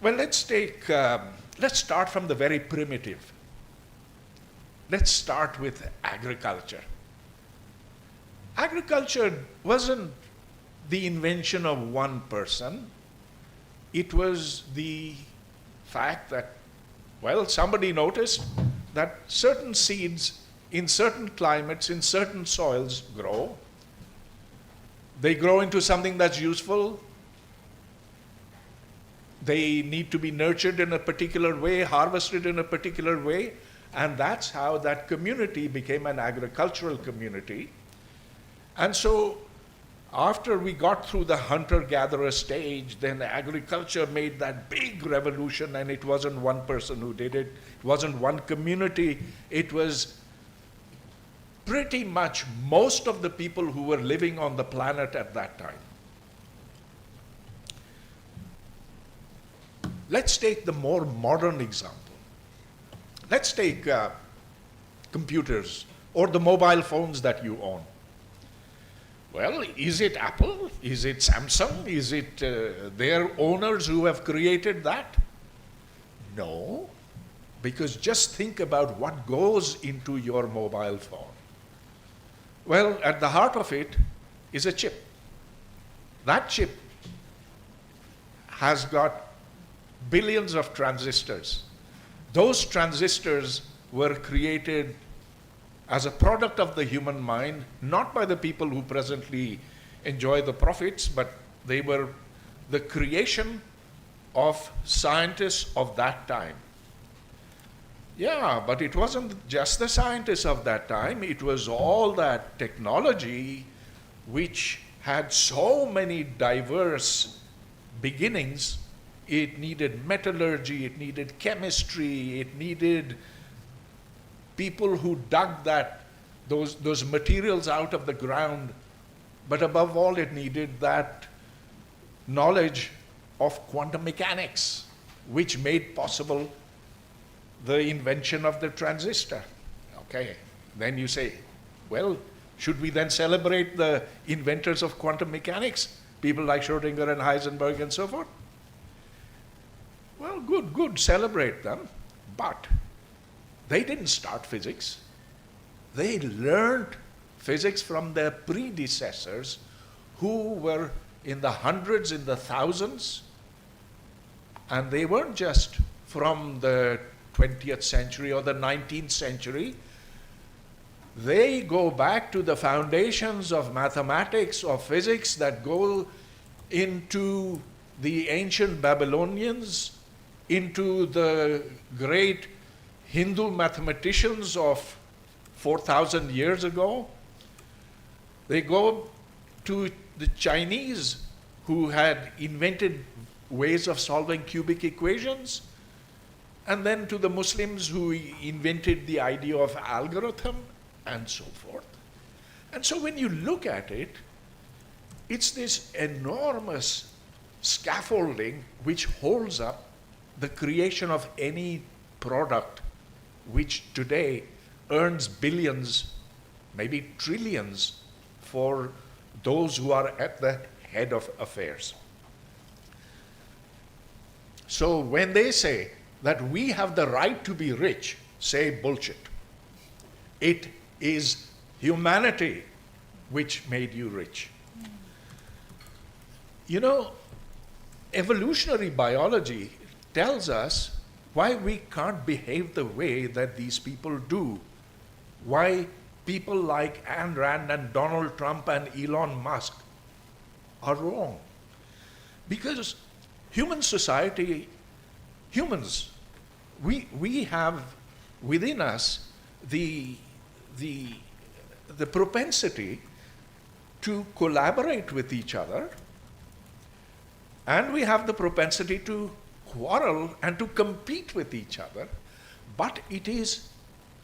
Well, let's start from the very primitive. Let's start with agriculture. Agriculture wasn't the invention of one person. It was the fact that, well, somebody noticed that certain seeds in certain climates, in certain soils grow. They grow into something that's useful. They need to be nurtured in a particular way, harvested in a particular way, and that's how that community became an agricultural community. And so after we got through the hunter-gatherer stage, then agriculture made that big revolution, and it wasn't one person who did it. It wasn't one community. It was pretty much most of the people who were living on the planet at that time. Let's take the more modern example. Let's take computers or the mobile phones that you own. Well, is it Apple? Is it Samsung? Is it their owners who have created that? No, because just think about what goes into your mobile phone. Well, at the heart of it is a chip. That chip has got billions of transistors. Those transistors were created as a product of the human mind, not by the people who presently enjoy the profits, but they were the creation of scientists of that time. Yeah, but it wasn't just the scientists of that time, it was all that technology which had so many diverse beginnings. It needed metallurgy, it needed chemistry, it needed people who dug those materials out of the ground, but above all it needed that knowledge of quantum mechanics, which made possible the invention of the transistor. Okay, then you say, well, should we then celebrate the inventors of quantum mechanics, people like Schrödinger and Heisenberg and so forth? Well, good, celebrate them, but they didn't start physics. They learned physics from their predecessors who were in the hundreds, in the thousands, and they weren't just from the 20th century or the 19th century. They go back to the foundations of mathematics, of physics that go into the ancient Babylonians, into the great Hindu mathematicians of 4,000 years ago. They go to the Chinese who had invented ways of solving cubic equations, and then to the Muslims who invented the idea of algorithm and so forth. And so when you look at it, it's this enormous scaffolding which holds up the creation of any product which today earns billions, maybe trillions, for those who are at the head of affairs. So when they say that we have the right to be rich, say bullshit. It is humanity which made you rich. You know, evolutionary biology tells us why we can't behave the way that these people do, why people like Ayn Rand and Donald Trump and Elon Musk are wrong. Because human society, humans, we have within us the propensity to collaborate with each other, and we have the propensity to quarrel and to compete with each other, but it is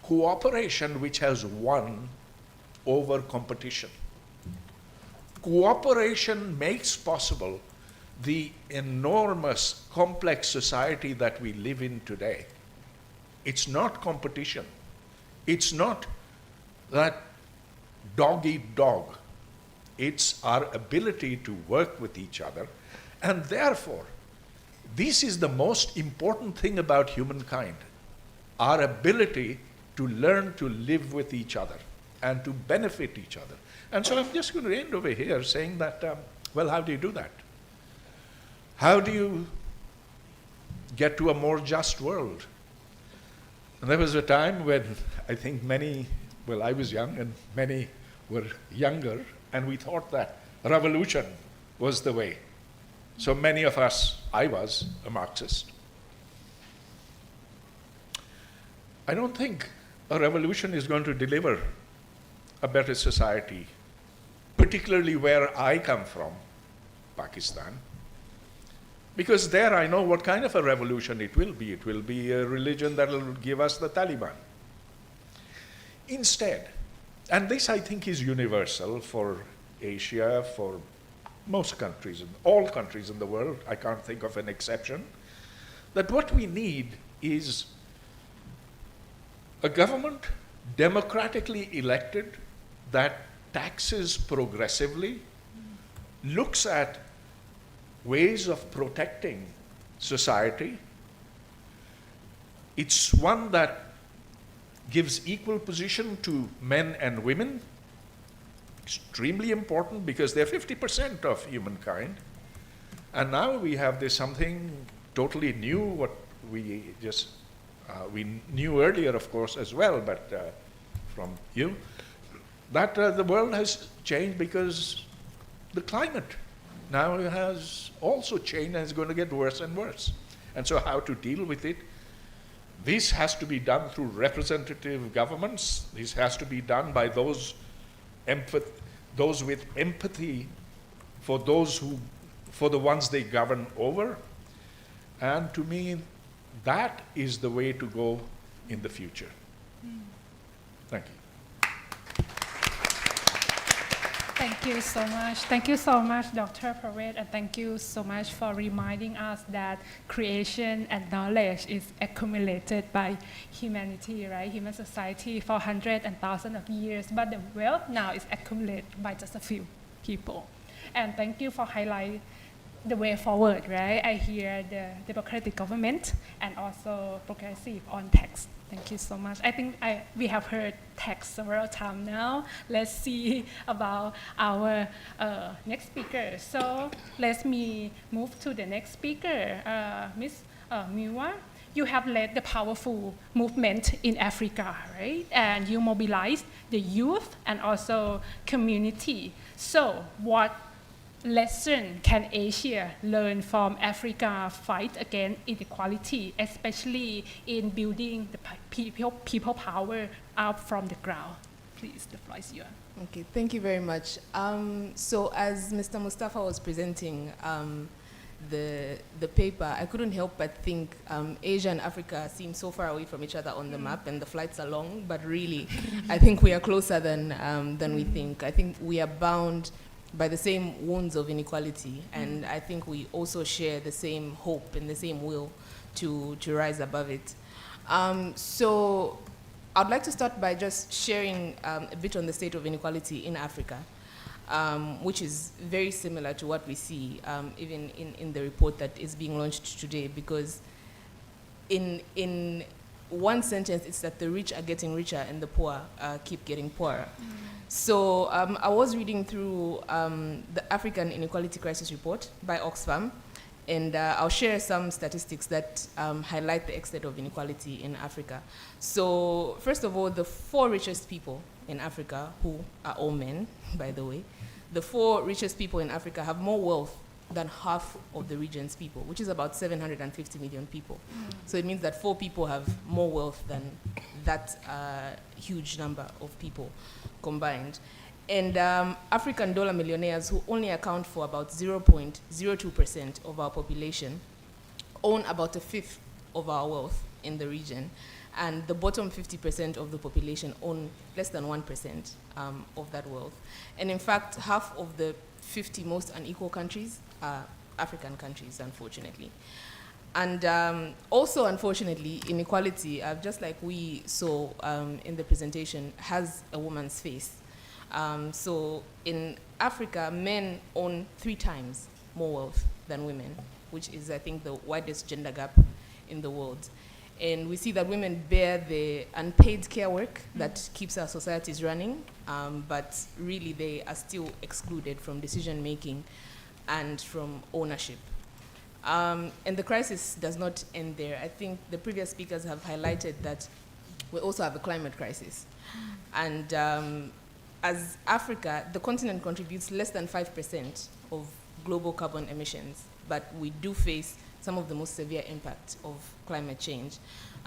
cooperation which has won over competition. Cooperation makes possible the enormous, complex society that we live in today. It's not competition. It's not that dog eat dog. It's our ability to work with each other. And therefore, this is the most important thing about humankind, our ability to learn to live with each other and to benefit each other. And so I'm just going to end over here saying that, well, how do you do that? How do you get to a more just world? And there was a time when I think many, well, I was young and many were younger, and we thought that revolution was the way. So many of us, I was a Marxist. I don't think a revolution is going to deliver a better society, particularly where I come from, Pakistan. Because there I know what kind of a revolution it will be. It will be a religion that will give us the Taliban. Instead, and this I think is universal for Asia, for most countries, all countries in the world, I can't think of an exception, that what we need is a government democratically elected that taxes progressively, looks at ways of protecting society. It's one that gives equal position to men and women, extremely important because they're 50% of humankind. And now we have this something totally new, what we just, we knew earlier, of course, as well, but from you, that the world has changed because the climate now has also changed and is going to get worse and worse. And so how to deal with it? This has to be done through representative governments. This has to be done by those with empathy for those who, for the ones they govern over. And to me, that is the way to go in the future. Thank you. Thank you so much. Thank you so much, Dr. Parvez, and thank you so much for reminding us that creation and knowledge is accumulated by humanity, right? Human society for hundreds and thousands of years, but the wealth now is accumulated by just a few people. And thank you for highlighting the way forward, right? I hear the democratic government and also progressive on tax. Thank you so much. I think we have heard tax several times now. Let's see about our next speaker. So let me move to the next speaker. Ms. Miwa, you have led the powerful movement in Africa, right? And you mobilized the youth and also community. So what lesson can Asia learn from Africa's fight against inequality, especially in building the people power up from the ground? Please, the floor is yours. Okay, thank you very much. So as Mr. Mustafa was presenting the paper, I couldn't help but think Asia and Africa seem so far away from each other on the map, and the flights are long, but really, I think we are closer than we think. I think we are bound by the same wounds of inequality, and I think we also share the same hope and the same will to rise above it. So I'd like to start by just sharing a bit on the state of inequality in Africa, which is very similar to what we see even in the report that is being launched today, because in one sentence, it's that the rich are getting richer and the poor keep getting poorer. So I was reading through the African Inequality Crisis Report by Oxfam, and I'll share some statistics that highlight the extent of inequality in Africa. So first of all, the 4 richest people in Africa, who are all men, by the way, the 4 richest people in Africa have more wealth than half of the region's people, which is about 750 million people. So it means that 4 people have more wealth than that huge number of people combined. And African dollar millionaires, who only account for about 0.02% of our population, own about a fifth of our wealth in the region. And the bottom 50% of the population own less than 1% of that wealth. And in fact, half of the 50 most unequal countries are African countries, unfortunately. And also, unfortunately, inequality, just like we saw in the presentation, has a woman's face. So in Africa, men own 3 times more wealth than women, which is, I think, the widest gender gap in the world. And we see that women bear the unpaid care work that keeps our societies running, but really they are still excluded from decision making and from ownership. And the crisis does not end there. I think the previous speakers have highlighted that we also have a climate crisis. And as Africa, the continent contributes less than 5% of global carbon emissions, but we do face some of the most severe impacts of climate change.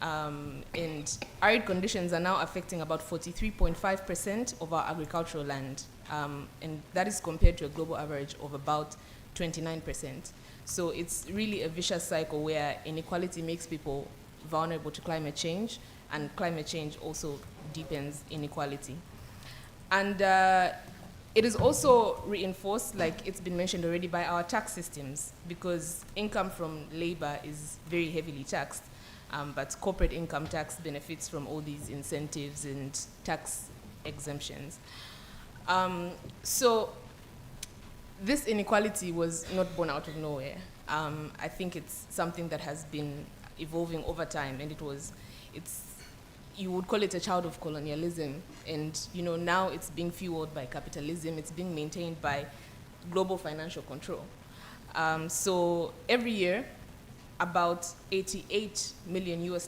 And arid conditions are now affecting about 43.5% of our agricultural land, and that is compared to a global average of about 29%. So it's really a vicious cycle where inequality makes people vulnerable to climate change, and climate change also deepens inequality. And it is also reinforced, like it's been mentioned already, by our tax systems, because income from labor is very heavily taxed, but corporate income tax benefits from all these incentives and tax exemptions. So this inequality was not born out of nowhere. I think it's something that has been evolving over time, and you would call it a child of colonialism, and now it's being fueled by capitalism. It's being maintained by global financial control. So every year, about $88 million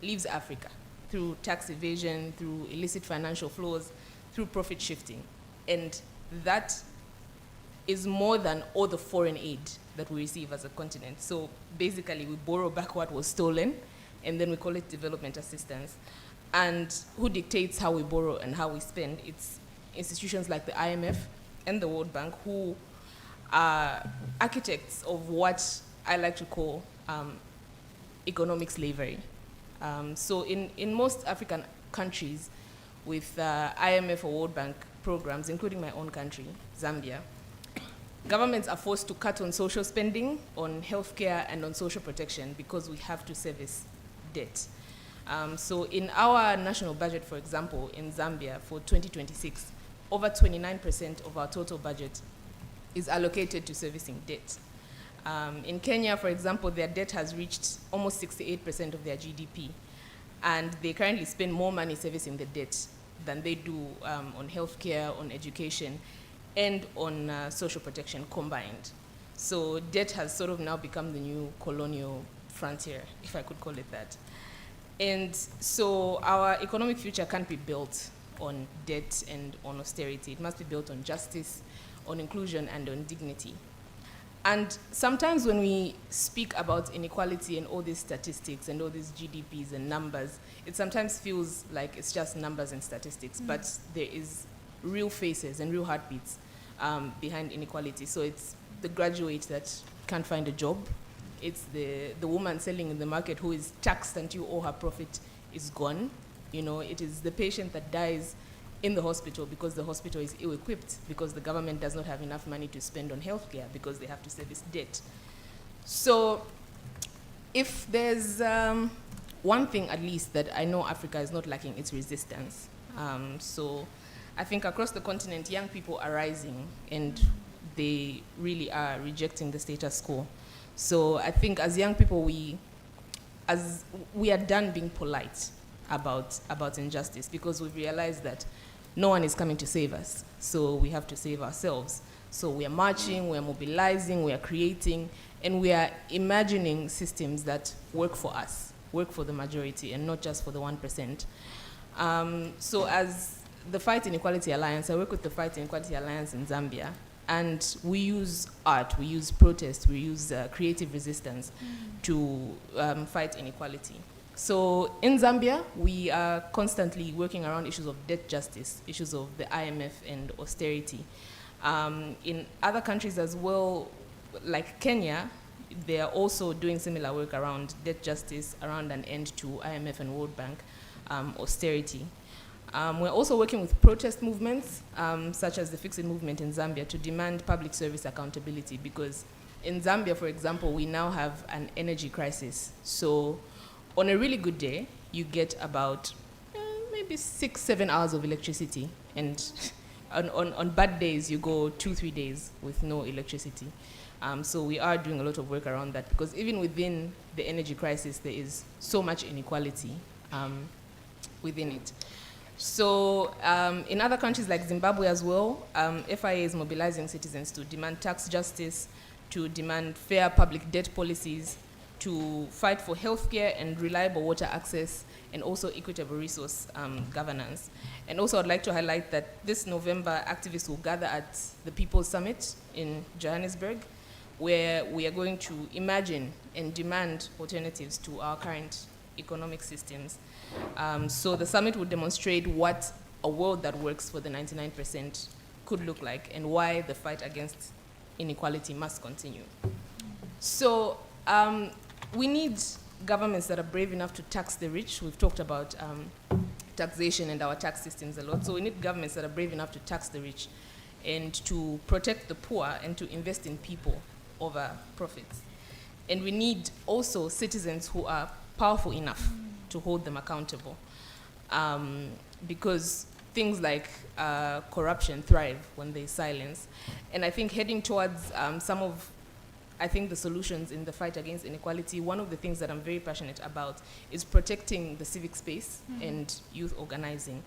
leaves Africa through tax evasion, through illicit financial flows, through profit shifting, and that is more than all the foreign aid that we receive as a continent. So basically, we borrow back what was stolen, and then we call it development assistance. And who dictates how we borrow and how we spend? It's institutions like the IMF and the World Bank, who are architects of what I like to call economic slavery. So in most African countries with IMF or World Bank programs, including my own country, Zambia, governments are forced to cut on social spending, on healthcare, and on social protection because we have to service debt. So in our national budget, for example, in Zambia for 2026, over 29% of our total budget is allocated to servicing debt. In Kenya, for example, their debt has reached almost 68% of their GDP, and they currently spend more money servicing the debt than they do on healthcare, on education, and on social protection combined. So debt has sort of now become the new colonial frontier, if I could call it that. And so our economic future can't be built on debt and on austerity. It must be built on justice, on inclusion, and on dignity. And sometimes when we speak about inequality and all these statistics and all these GDPs and numbers, it sometimes feels like it's just numbers and statistics, but there is real faces and real heartbeats behind inequality. So it's the graduate that can't find a job. It's the woman selling in the market who is taxed until all her profit is gone. It is the patient that dies in the hospital because the hospital is ill-equipped, because the government does not have enough money to spend on healthcare, because they have to service debt. So if there's one thing at least that I know Africa is not lacking, it's resistance. So I think across the continent, young people are rising, and they really are rejecting the status quo. So I think as young people, we are done being polite about injustice, because we've realized that no one is coming to save us, so we have to save ourselves. So we are marching, we are mobilizing, we are creating, and we are imagining systems that work for us, work for the majority, and not just for the 1%. So as the Fight Inequality Alliance, I work with the Fight Inequality Alliance in Zambia, and we use art, we use protest, we use creative resistance to fight inequality. So in Zambia, we are constantly working around issues of debt justice, issues of the IMF and austerity. In other countries as well, like Kenya, they are also doing similar work around debt justice, around an end to IMF and World Bank austerity. We're also working with protest movements, such as the Fix It movement in Zambia, to demand public service accountability, because in Zambia, for example, we now have an energy crisis. So on a really good day, you get about maybe 6-7 hours of electricity, and on bad days, you go 2-3 days with no electricity. So we are doing a lot of work around that, because even within the energy crisis, there is so much inequality within it. So in other countries like Zimbabwe as well, FIA is mobilizing citizens to demand tax justice, to demand fair public debt policies, to fight for healthcare and reliable water access, and also equitable resource governance. And also I'd like to highlight that this November, activists will gather at the People's Summit in Johannesburg, where we are going to imagine and demand alternatives to our current economic systems. So the summit will demonstrate what a world that works for the 99% could look like, and why the fight against inequality must continue. So we need governments that are brave enough to tax the rich. We've talked about taxation and our tax systems a lot. So we need governments that are brave enough to tax the rich and to protect the poor and to invest in people over profits. And we need also citizens who are powerful enough to hold them accountable, because things like corruption thrive when there's silence. And I think heading towards some of, I think, the solutions in the fight against inequality, one of the things that I'm very passionate about is protecting the civic space and youth organizing.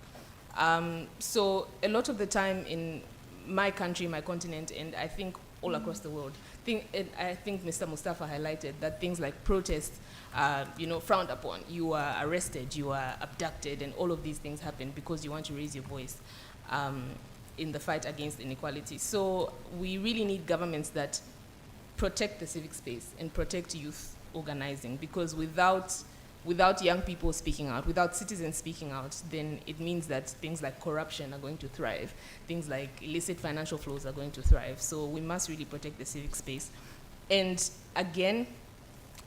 So a lot of the time in my country, my continent, and I think all across the world, I think Mr. Mustafa highlighted that things like protests are, frowned upon. You are arrested, you are abducted, and all of these things happen because you want to raise your voice in the fight against inequality. So we really need governments that protect the civic space and protect youth organizing, because without young people speaking out, without citizens speaking out, then it means that things like corruption are going to thrive, things like illicit financial flows are going to thrive. So we must really protect the civic space. And again,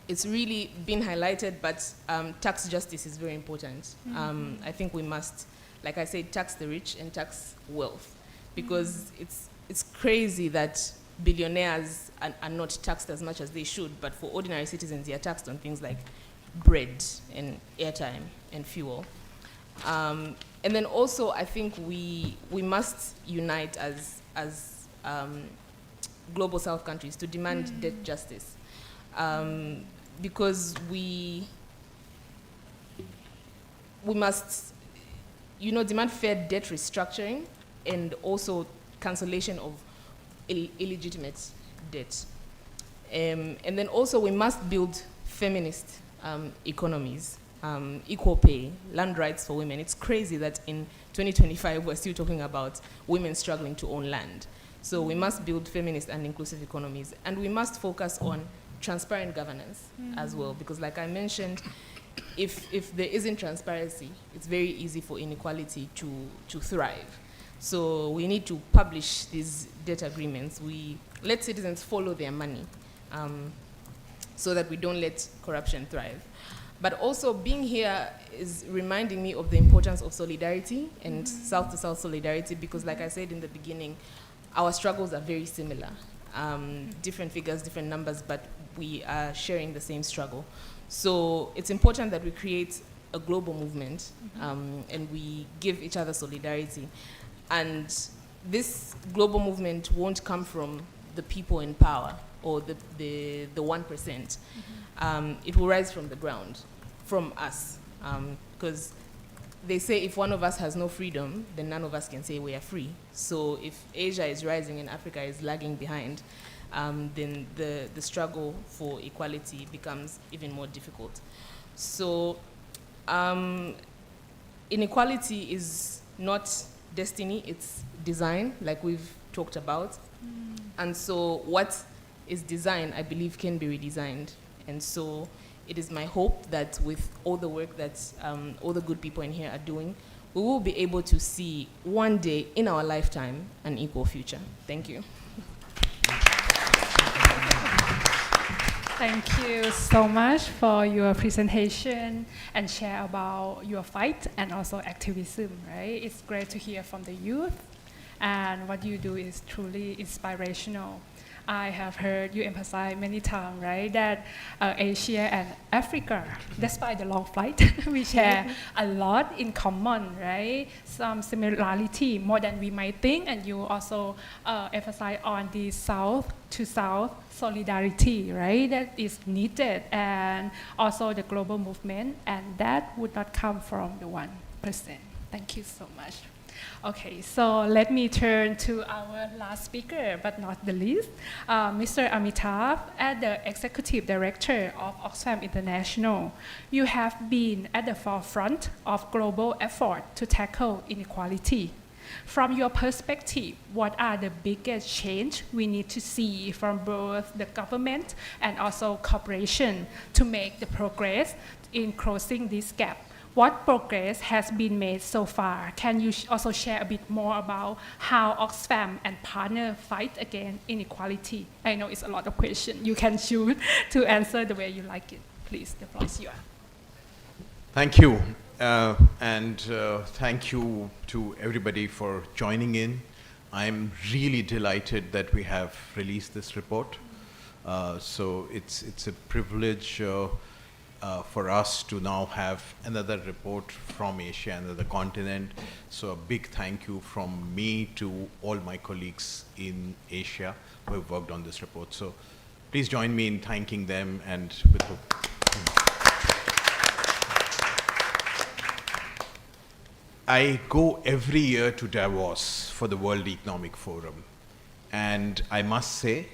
it's really been highlighted, but tax justice is very important. I think we must, like I said, tax the rich and tax wealth, because it's crazy that billionaires are not taxed as much as they should, but for ordinary citizens, they are taxed on things like bread and airtime and fuel. And then also, I think we must unite as global South countries to demand debt justice, because we must, demand fair debt restructuring and also cancellation of illegitimate debt. And then also we must build feminist economies, equal pay, land rights for women. It's crazy that in 2025 we're still talking about women struggling to own land. So we must build feminist and inclusive economies, and we must focus on transparent governance as well, because like I mentioned, if there isn't transparency, it's very easy for inequality to thrive. So we need to publish these debt agreements. We let citizens follow their money, so that we don't let corruption thrive. But also being here is reminding me of the importance of solidarity and South-to-South solidarity, because like I said in the beginning, our struggles are very similar. Different figures, different numbers, but we are sharing the same struggle. So it's important that we create a global movement, and we give each other solidarity. And this global movement won't come from the people in power or the 1%. It will rise from the ground, from us. Because they say if one of us has no freedom, then none of us can say we are free. So if Asia is rising and Africa is lagging behind, then the struggle for equality becomes even more difficult. So inequality is not destiny, it's design, like we've talked about. And so what is designed, I believe, can be redesigned. And so it is my hope that with all the work that all the good people in here are doing, we will be able to see one day in our lifetime an equal future. Thank you. Thank you so much for your presentation and share about your fight and also activism, right? It's great to hear from the youth, and what you do is truly inspirational. I have heard you emphasize many times, right, that Asia and Africa, despite the long flight, we share a lot in common, right? Some similarity more than we might think, and you also emphasize on the South to South solidarity, right? That is needed, and also the global movement, and that would not come from the 1%. Thank you so much. Okay, so let me turn to our last speaker, but not the least, Mr. Amitabh, as the Executive Director of Oxfam International. You have been at the forefront of global effort to tackle inequality. From your perspective, what are the biggest change we need to see from both the government and also corporation to make the progress in closing this gap? What progress has been made so far? Can you also share a bit more about how Oxfam and partner fight against inequality? I know it's a lot of questions. You can choose to answer the way you like it. Please, the floor is yours. Thank you. Thank you to everybody for joining in. I'm really delighted that we have released this report. So it's a privilege for us to now have another report from Asia, another continent. So a big thank you from me to all my colleagues in Asia who have worked on this report. So please join me in thanking them and with the I go every year to Davos for the World Economic Forum, and I must say,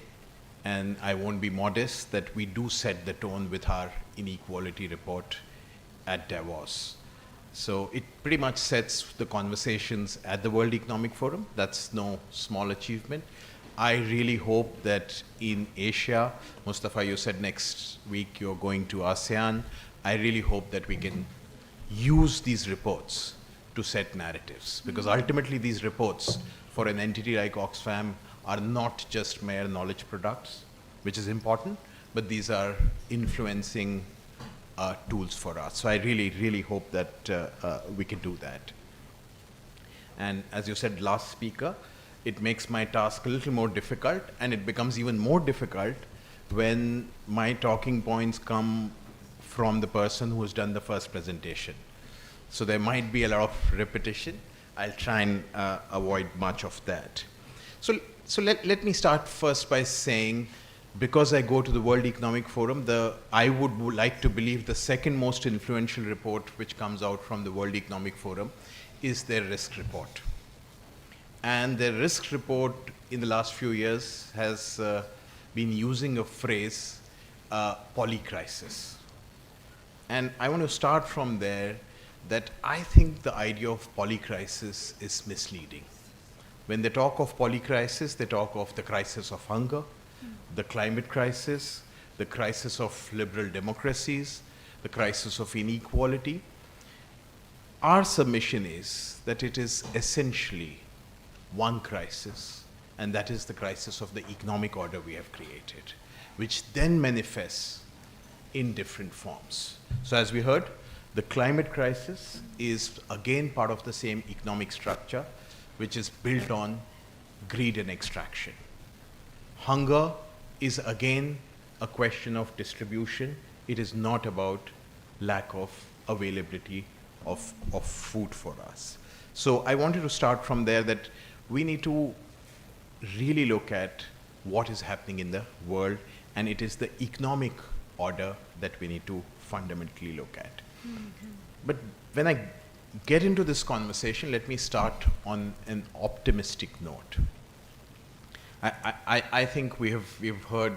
and I won't be modest, that we do set the tone with our inequality report at Davos. So it pretty much sets the conversations at the World Economic Forum. That's no small achievement. I really hope that in Asia, Mustafa, you said next week you're going to ASEAN. I really hope that we can use these reports to set narratives, because ultimately these reports for an entity like Oxfam are not just mere knowledge products, which is important, but these are influencing tools for us. So I really, really hope that we can do that. And as you said, last speaker, it makes my task a little more difficult, and it becomes even more difficult when my talking points come from the person who's done the first presentation. So there might be a lot of repetition. I'll try and avoid much of that. So let me start first by saying, because I go to the World Economic Forum, I would like to believe the second most influential report which comes out from the World Economic Forum is their risk report. And their risk report in the last few years has been using a phrase, polycrisis. And I want to start from there, that I think the idea of polycrisis is misleading. When they talk of polycrisis, they talk of the crisis of hunger, the climate crisis, the crisis of liberal democracies, the crisis of inequality. Our submission is that it is essentially one crisis, and that is the crisis of the economic order we have created, which then manifests in different forms. So as we heard, the climate crisis is again part of the same economic structure, which is built on greed and extraction. Hunger is again a question of distribution. It is not about lack of availability of food for us. So I wanted to start from there, that we need to really look at what is happening in the world, and it is the economic order that we need to fundamentally look at. But when I get into this conversation, let me start on an optimistic note. I think we've heard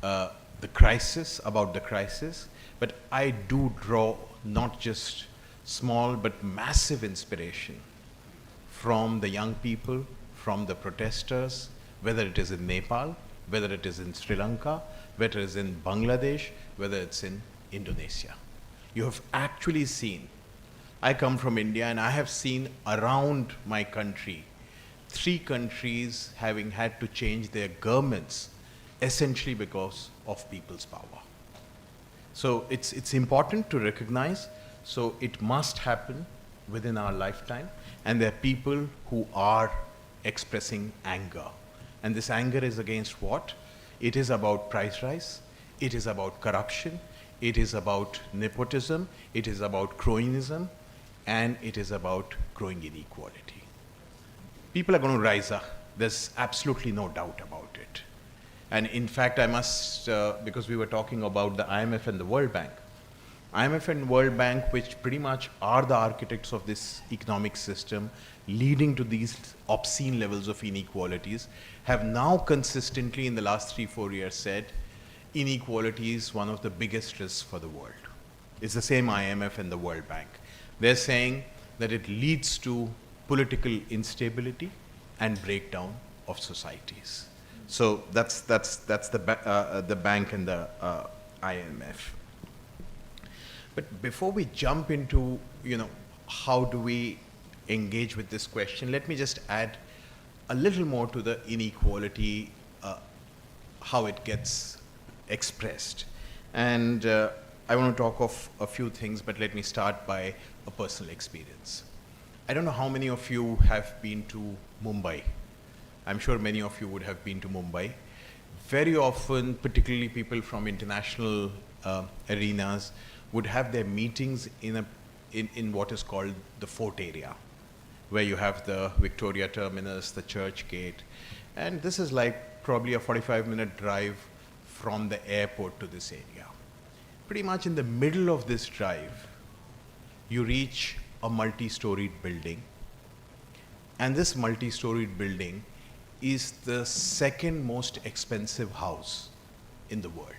the crisis, about the crisis, but I do draw not just small but massive inspiration from the young people, from the protesters, whether it is in Nepal, whether it is in Sri Lanka, whether it is in Bangladesh, whether it's in Indonesia. You have actually seen, I come from India and I have seen around my country 3 countries having had to change their governments essentially because of people's power. So it's important to recognize, so it must happen within our lifetime, and there are people who are expressing anger. And this anger is against what? It is about price rise, it is about corruption, it is about nepotism, it is about cronyism, and it is about growing inequality. People are going to rise up. There's absolutely no doubt about it. And in fact, I must, because we were talking about the IMF and the World Bank, IMF and World Bank, which pretty much are the architects of this economic system, leading to these obscene levels of inequalities, have now consistently in the last 3-4 years said, inequality is one of the biggest risks for the world. It's the same IMF and the World Bank. They're saying that it leads to political instability and breakdown of societies. So that's the bank and the IMF. But before we jump into, how do we engage with this question, let me just add a little more to the inequality, how it gets expressed. And I want to talk of a few things, but let me start by a personal experience. I don't know how many of you have been to Mumbai. I'm sure many of you would have been to Mumbai. Very often, particularly people from international arenas, would have their meetings in what is called the fort area, where you have the Victoria Terminus, the Church Gate, and this is like probably a 45-minute drive from the airport to this area. Pretty much in the middle of this drive, you reach a multi-storied building, and this multi-storied building is the second most expensive house in the world.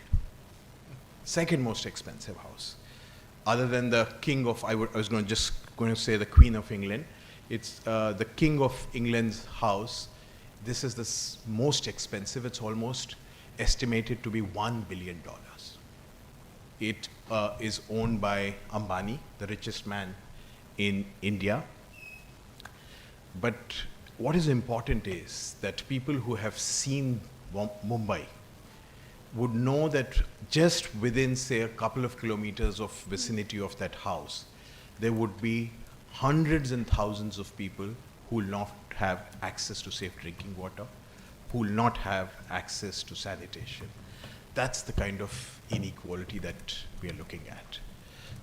Second most expensive house. Other than the King of, I was going to say the Queen of England, it's the King of England's house. This is the most expensive. It's almost estimated to be $1 billion. It is owned by Ambani, the richest man in India. But what is important is that people who have seen Mumbai would know that just within, say, a couple of kilometers of vicinity of that house, there would be hundreds and thousands of people who will not have access to safe drinking water, who will not have access to sanitation. That's the kind of inequality that we are looking at.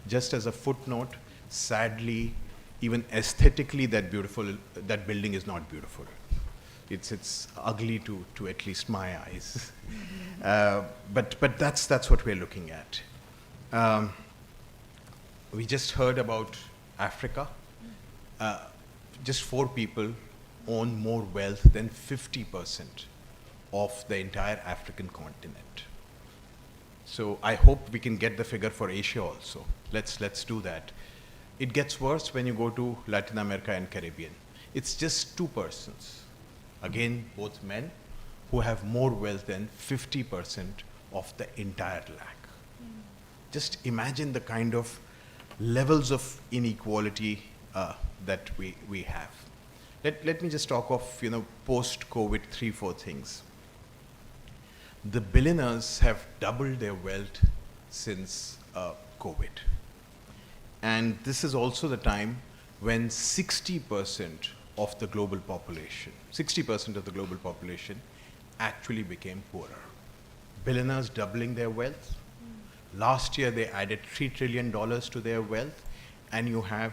Just as a footnote, sadly, even aesthetically, that building is not beautiful. It's ugly to at least my eyes. But that's what we're looking at. We just heard about Africa. Just 4 people own more wealth than 50% of the entire African continent. So I hope we can get the figure for Asia also. Let's do that. It gets worse when you go to Latin America and Caribbean. It's just 2 persons, again, both men, who have more wealth than 50% of the entire lac. Just imagine the kind of levels of inequality that we have. Let me just talk of, post-COVID 3-4 things. The billionaires have doubled their wealth since COVID. And this is also the time when 60% of the global population, 60% of the global population actually became poorer. Billionaires doubling their wealth. Last year they added $3 trillion to their wealth, and you have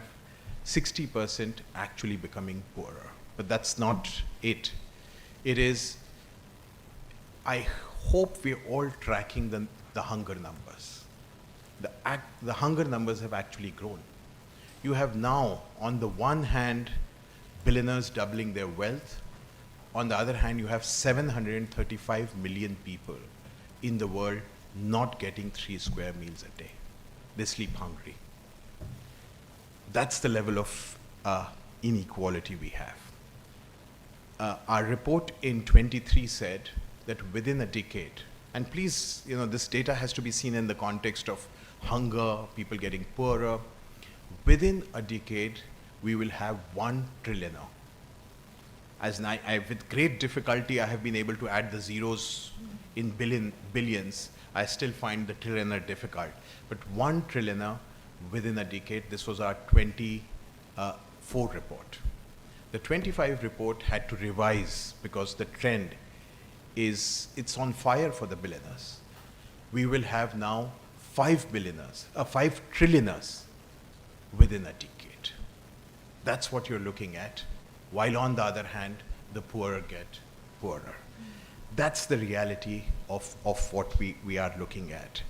60% actually becoming poorer. But that's not it. It is, I hope we're all tracking the hunger numbers. The hunger numbers have actually grown. You have now, on the one hand, billionaires doubling their wealth. On the other hand, you have 735 million people in the world not getting 3 square meals a day. They sleep hungry. That's the level of inequality we have. Our report in 23 said that within a decade, and please, this data has to be seen in the context of hunger, people getting poorer. Within a decade, we will have 1 trillioner. With great difficulty, I have been able to add the zeros in billions. I still find the trillioner difficult. But 1 trillioner within a decade, this was our 24 report. The 25 report had to revise because the trend it's on fire for the billionaires. We will have now 5 trillionaires within a decade. That's what you're looking at, while on the other hand, the poorer get poorer. That's the reality of what we are looking at.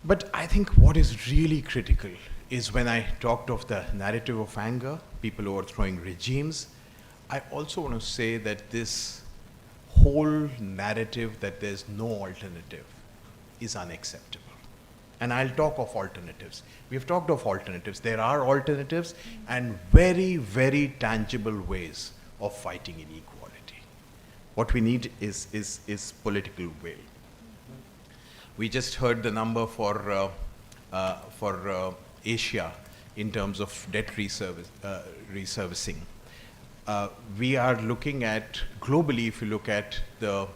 But I think what is really critical is when I talked of the narrative of anger, people overthrowing regimes, I also want to say that this whole narrative that there's no alternative is unacceptable. And I'll talk of alternatives. We've talked of alternatives. There are alternatives and very, very tangible ways of fighting inequality. What we need is political will. We just heard the number for Asia in terms of debt reservicing. We are looking at, globally, if you look at the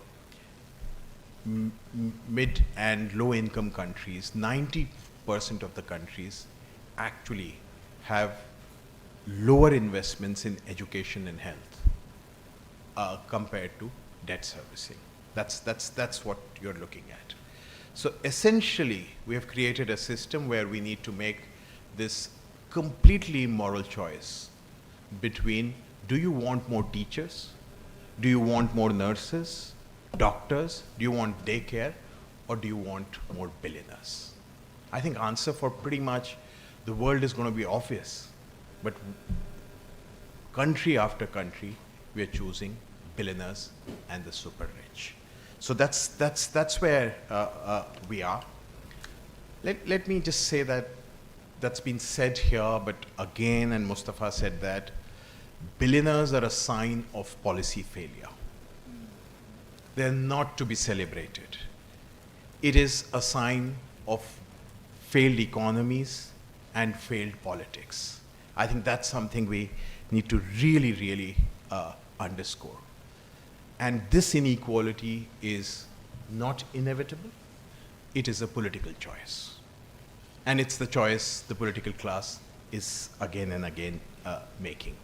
mid and low income countries, 90% of the countries actually have lower investments in education and health compared to debt servicing. That's what you're looking at. So essentially, we have created a system where we need to make this completely moral choice between, do you want more teachers? Do you want more nurses, doctors? Do you want daycare? Or do you want more billionaires? I think answer for pretty much the world is going to be obvious. But country after country, we are choosing billionaires and the super rich. So that's where we are. Let me just say that that's been said here, but again, and Mustafa said that, billionaires are a sign of policy failure. They're not to be celebrated. It is a sign of failed economies and failed politics. I think that's something we need to really, really underscore. And this inequality is not inevitable. It is a political choice. And it's the choice the political class is again and again making.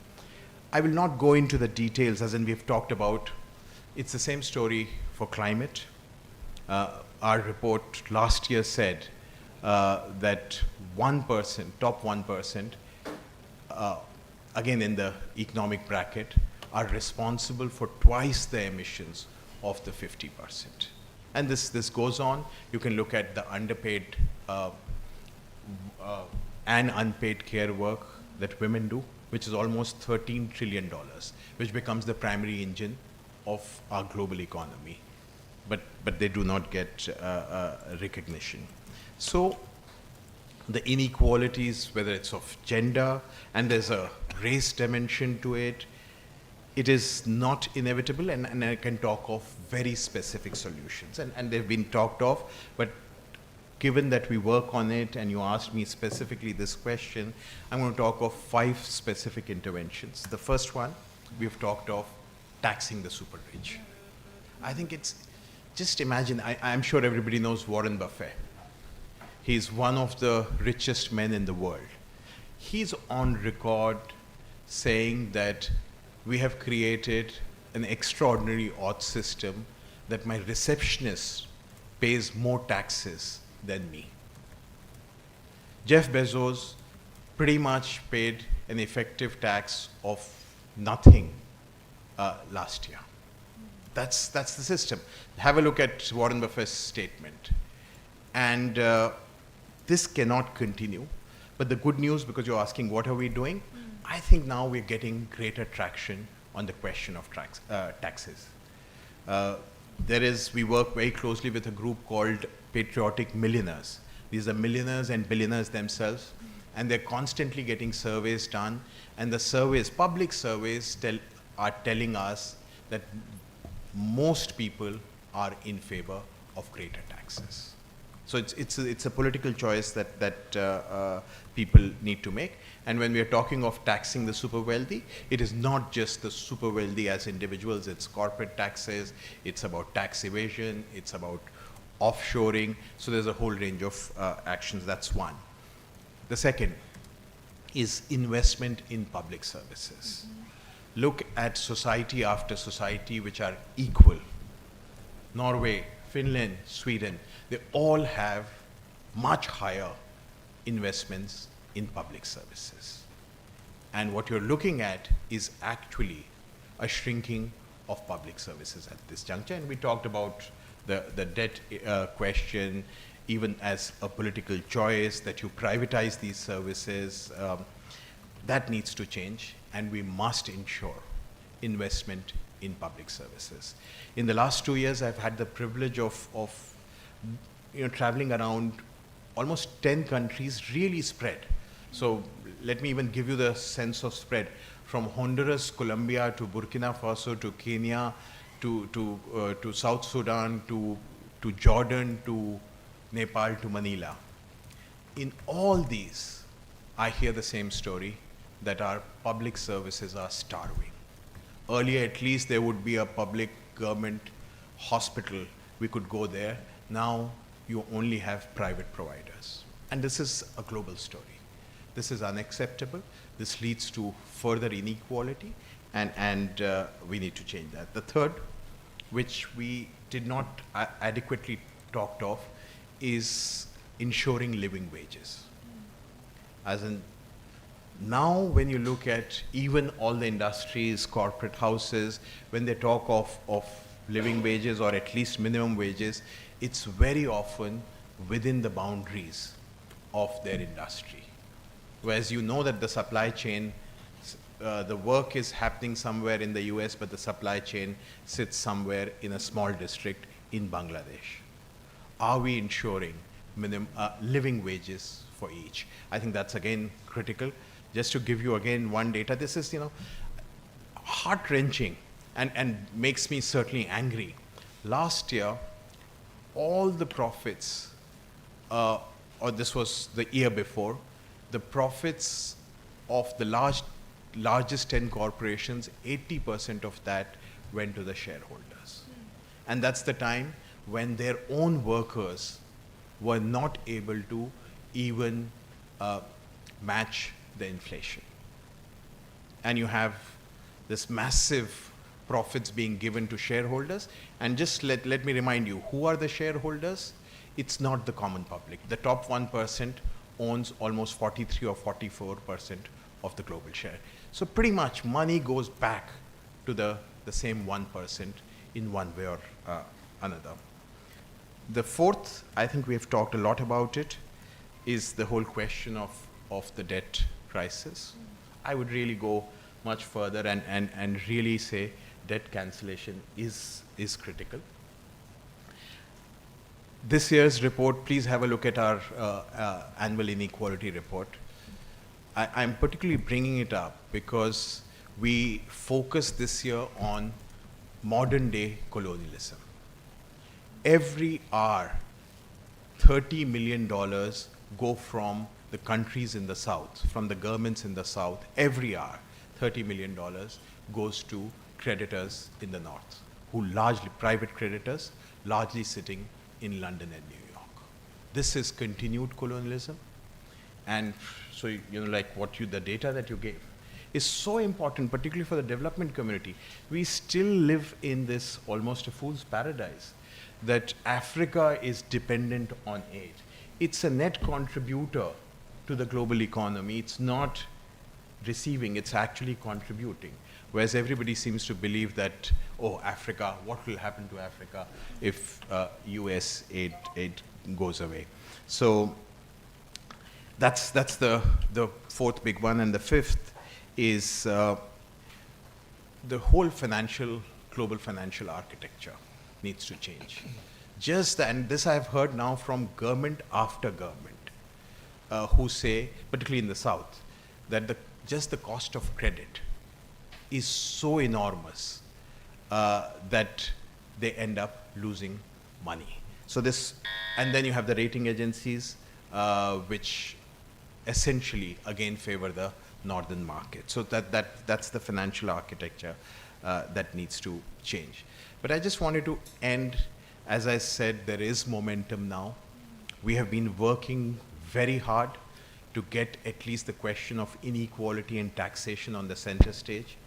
I will not go into the details, as in we've talked about. It's the same story for climate. Our report last year said that 1%, top 1%, again in the economic bracket, are responsible for twice the emissions of the 50%. And this goes on. You can look at the underpaid and unpaid care work that women do, which is almost $13 trillion, which becomes the primary engine of our global economy. But they do not get recognition. So the inequalities, whether it's of gender, and there's a race dimension to it, it is not inevitable, and I can talk of very specific solutions. And they've been talked of, but given that we work on it, and you asked me specifically this question, I'm going to talk of 5 specific interventions. The first one, we've talked of taxing the super rich. I think it's, just imagine, I'm sure everybody knows Warren Buffett. He's one of the richest men in the world. He's on record saying that we have created an extraordinary odd system that my receptionist pays more taxes than me. Jeff Bezos pretty much paid an effective tax of nothing last year. That's the system. Have a look at Warren Buffett's statement. And this cannot continue. But the good news, because you're asking what are we doing, I think now we're getting greater traction on the question of taxes. We work very closely with a group called Patriotic Millionaires. These are millionaires and billionaires themselves, and they're constantly getting surveys done. And the surveys, public surveys, are telling us that most people are in favor of greater taxes. So it's a political choice that people need to make. And when we are talking of taxing the super wealthy, it is not just the super wealthy as individuals, it's corporate taxes, it's about tax evasion, it's about offshoring. So there's a whole range of actions. That's one. The second is investment in public services. Look at society after society which are equal. Norway, Finland, Sweden, they all have much higher investments in public services. And what you're looking at is actually a shrinking of public services at this juncture. And we talked about the debt question, even as a political choice, that you privatize these services. That needs to change, and we must ensure investment in public services. In the last 2 years, I've had the privilege of traveling around almost 10 countries, really spread. So let me even give you the sense of spread. From Honduras, Colombia, to Burkina Faso, to Kenya, to South Sudan, to Jordan, to Nepal, to Manila. In all these, I hear the same story, that our public services are starving. Earlier, at least, there would be a public government hospital. We could go there. Now, you only have private providers. And this is a global story. This is unacceptable. This leads to further inequality, and we need to change that. The third, which we did not adequately talked of, is ensuring living wages. As in, now when you look at even all the industries, corporate houses, when they talk of living wages or at least minimum wages, it's very often within the boundaries of their industry. Whereas you know that the supply chain, the work is happening somewhere in the US, but the supply chain sits somewhere in a small district in Bangladesh. Are we ensuring living wages for each? I think that's again critical. Just to give you again one data, this is heart-wrenching and makes me certainly angry. Last year, all the profits, or this was the year before, the profits of the largest 10 corporations, 80% of that went to the shareholders. And that's the time when their own workers were not able to even match the inflation. And you have this massive profits being given to shareholders. And just let me remind you, who are the shareholders? It's not the common public. The top 1% owns almost 43 or 44% of the global share. So pretty much money goes back to the same 1% in one way or another. The fourth, I think we have talked a lot about it, is the whole question of the debt crisis. I would really go much further and really say debt cancellation is critical. This year's report, please have a look at our annual inequality report. I'm particularly bringing it up because we focus this year on modern day colonialism. Every hour, $30 million go from the countries in the South, from the governments in the South. Every hour, $30 million goes to creditors in the North, who largely, private creditors, largely sitting in London and New York. This is continued colonialism. And so, the data that you gave is so important, particularly for the development community. We still live in this almost a fool's paradise, that Africa is dependent on aid. It's a net contributor to the global economy. It's not receiving, it's actually contributing. Whereas everybody seems to believe that, Africa, what will happen to Africa if US aid goes away? So that's the fourth big one. And the fifth is the whole global financial architecture needs to change. And this I've heard now from government after government, who say, particularly in the South, that just the cost of credit is so enormous that they end up losing money. So this, and then you have the rating agencies, which essentially again favor the northern market. So that's the financial architecture that needs to change. But I just wanted to end, as I said, there is momentum now. We have been working very hard to get at least the question of inequality and taxation on the center stage.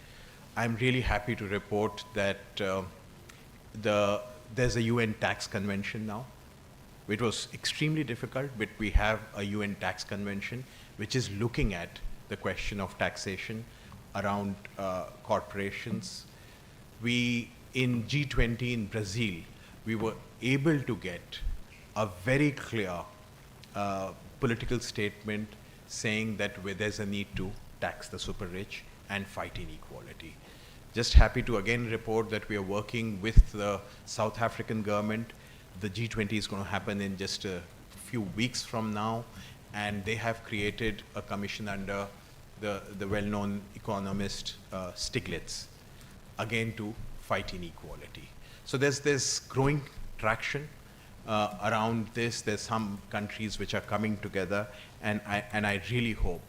I'm really happy to report that there's a UN tax convention now. It was extremely difficult, but we have a UN tax convention which is looking at the question of taxation around corporations. We, in G20 in Brazil, we were able to get a very clear political statement saying that there's a need to tax the super rich and fight inequality. Just happy to again report that we are working with the South African government. The G20 is going to happen in just a few weeks from now, and they have created a commission under the well-known economist Stiglitz, again to fight inequality. So there's growing traction around this. There's some countries which are coming together, and I really hope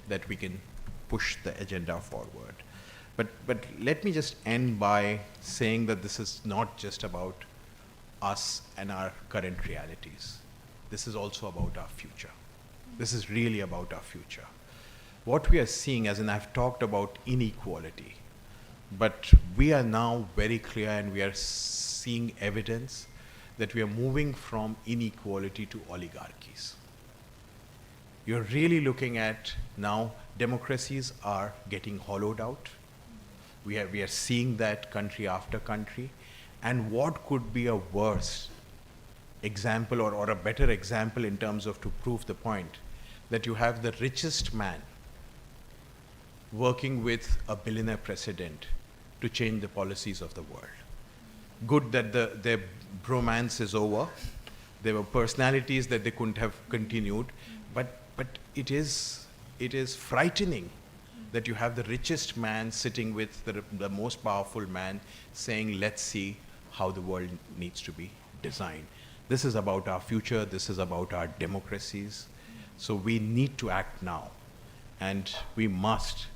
that we can push the agenda forward. But let me just end by saying that this is not just about us and our current realities. This is also about our future. This is really about our future. What we are seeing, as in I've talked about inequality, but we are now very clear and we are seeing evidence that we are moving from inequality to oligarchies. You're really looking at now democracies are getting hollowed out. We are seeing that country after country. And what could be a worse example or a better example in terms of to prove the point that you have the richest man working with a billionaire president to change the policies of the world. Good that their bromance is over. There were personalities that they couldn't have continued, but it is frightening that you have the richest man sitting with the most powerful man saying, let's see how the world needs to be designed. This is about our future. This is about our democracies. So we need to act now. And we must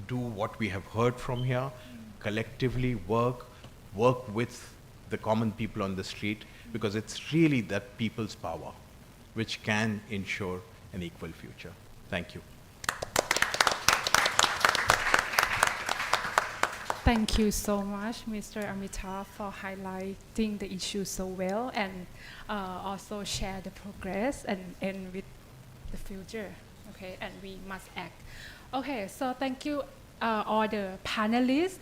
do what we have heard from here, collectively work with the common people on the street, because it's really that people's power which can ensure an equal future. Thank you. Thank you so much, Mr. Amitabh, for highlighting the issue so well and also share the progress and end with the future. Okay, and we must act. Okay, so thank you all the panelists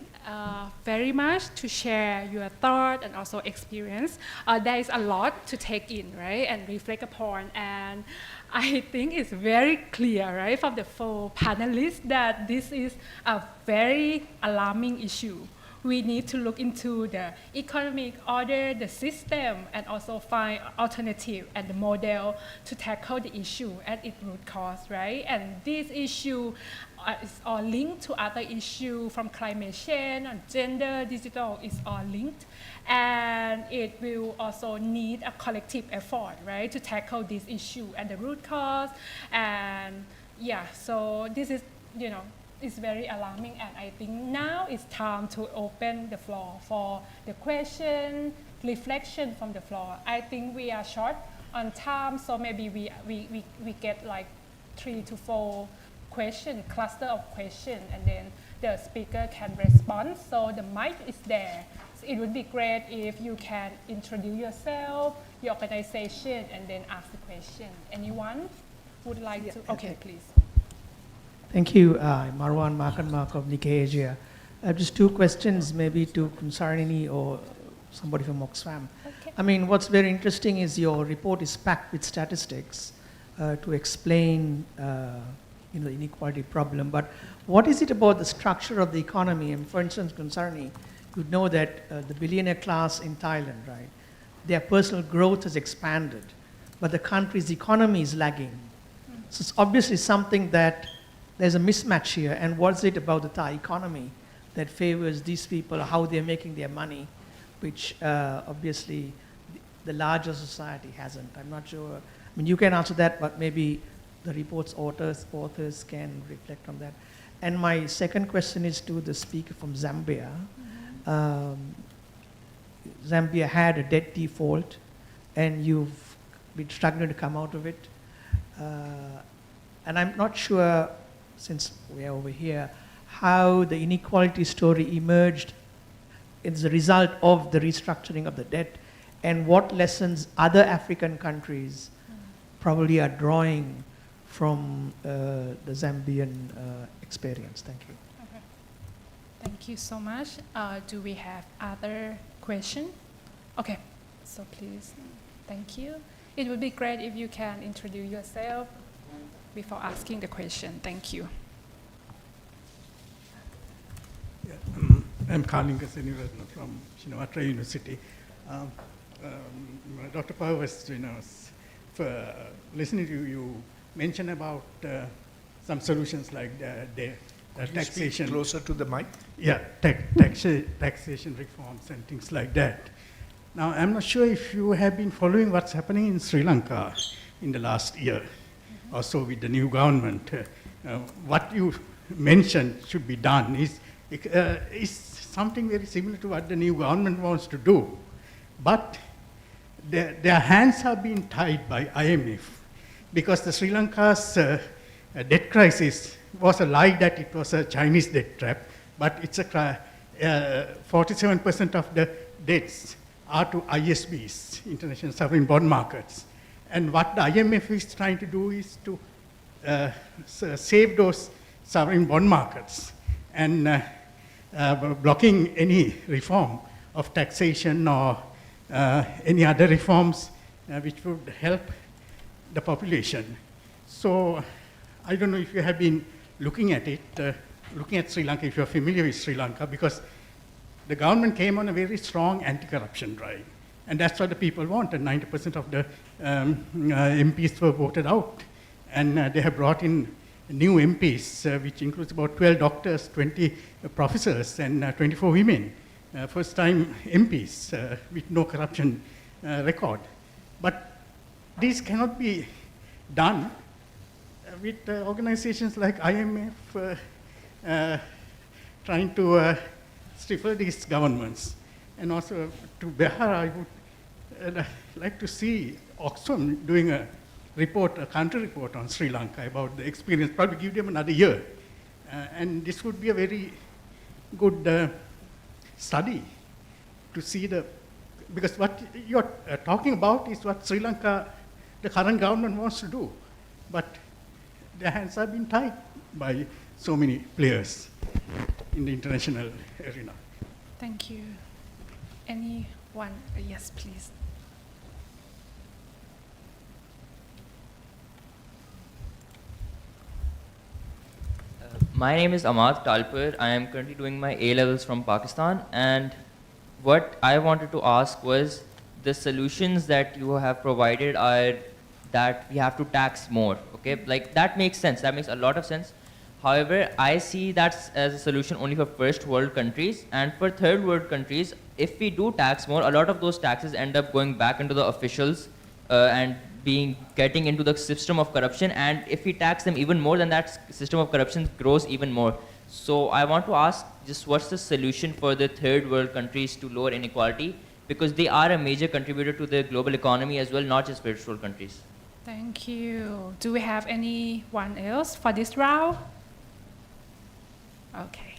very much to share your thought and also experience. There is a lot to take in, right, and reflect upon. And I think it's very clear, right, from the four panelists that this is a very alarming issue. We need to look into the economic order, the system, and also find alternative and the model to tackle the issue at its root cause, right? And this issue is all linked to other issues from climate change, and gender, digital is all linked. And it will also need a collective effort, right, to tackle this issue at the root cause. And yeah, so this is, it's very alarming, and I think now it's time to open the floor for the question, reflection from the floor. I think we are short on time, so maybe we get like 3 to 4 question, cluster of questions, and then the speaker can respond. So the mic is there. So it would be great if you can introduce yourself, your organization, and then ask the question. Anyone would like to? Okay, please. Thank you, Marwan Makanmak of Nikkei Asia. I have just 2 questions, maybe to Kunsarnini or somebody from Oxfam. Okay. I mean, what's very interesting is your report is packed with statistics to explain the inequality problem. But what is it about the structure of the economy? And for instance, Kunsarni, you know that the billionaire class in Thailand, right, their personal growth has expanded, but the country's economy is lagging. So it's obviously something that there's a mismatch here. And what is it about the Thai economy that favors these people, how they're making their money, which obviously the larger society hasn't. I'm not sure. I mean, you can answer that, but maybe the report's authors can reflect on that. And my second question is to the speaker from Zambia. Zambia had a debt default, and you've been struggling to come out of it. And I'm not sure, since we're over here, how the inequality story emerged as a result of the restructuring of the debt, and what lessons other African countries probably are drawing from the Zambian experience. Thank you. Okay. Thank you so much. Do we have other questions? Okay, so please, thank you. It would be great if you can introduce yourself before asking the question. Thank you. Yeah, I'm Kalinga Seniratna from Shinawatra University. Dr. Purvis, for listening to you mention about some solutions like the taxation. Speak closer to the mic. Yeah, taxation reforms and things like that. Now, I'm not sure if you have been following what's happening in Sri Lanka in the last year or so with the new government. What you mentioned should be done is something very similar to what the new government wants to do. But their hands have been tied by IMF because the Sri Lanka's debt crisis was a lie that it was a Chinese debt trap, but it's 47% of the debts are to ISBs, international sovereign bond markets. And what the IMF is trying to do is to save those sovereign bond markets and blocking any reform of taxation or any other reforms which would help the population. So I don't know if you have been looking at it, looking at Sri Lanka, if you're familiar with Sri Lanka, because the government came on a very strong anti-corruption drive. And that's what the people want, and 90% of the MPs were voted out. And they have brought in new MPs, which includes about 12 doctors, 20 professors, and 24 women. First-time MPs with no corruption record. But this cannot be done with organizations like IMF trying to stifle these governments. And also to Behar, I would like to see Oxfam doing a report, a country report on Sri Lanka about the experience, probably give them another year. And this would be a very good study to see because what you're talking about is what Sri Lanka, the current government wants to do. But their hands have been tied by so many players in the international arena. Thank you. Anyone? Yes, please. My name is Ahmad Talpur. I am currently doing my A-levels from Pakistan, and what I wanted to ask was the solutions that you have provided are that we have to tax more, okay? Like, that makes sense. That makes a lot of sense. However, I see that as a solution only for first world countries, and for third world countries, if we do tax more, a lot of those taxes end up going back into the officials and getting into the system of corruption, and if we tax them even more, then that system of corruption grows even more. So I want to ask, just what's the solution for the third world countries to lower inequality, because they are a major contributor to the global economy as well, not just first world countries. Thank you. Do we have anyone else for this round? Okay.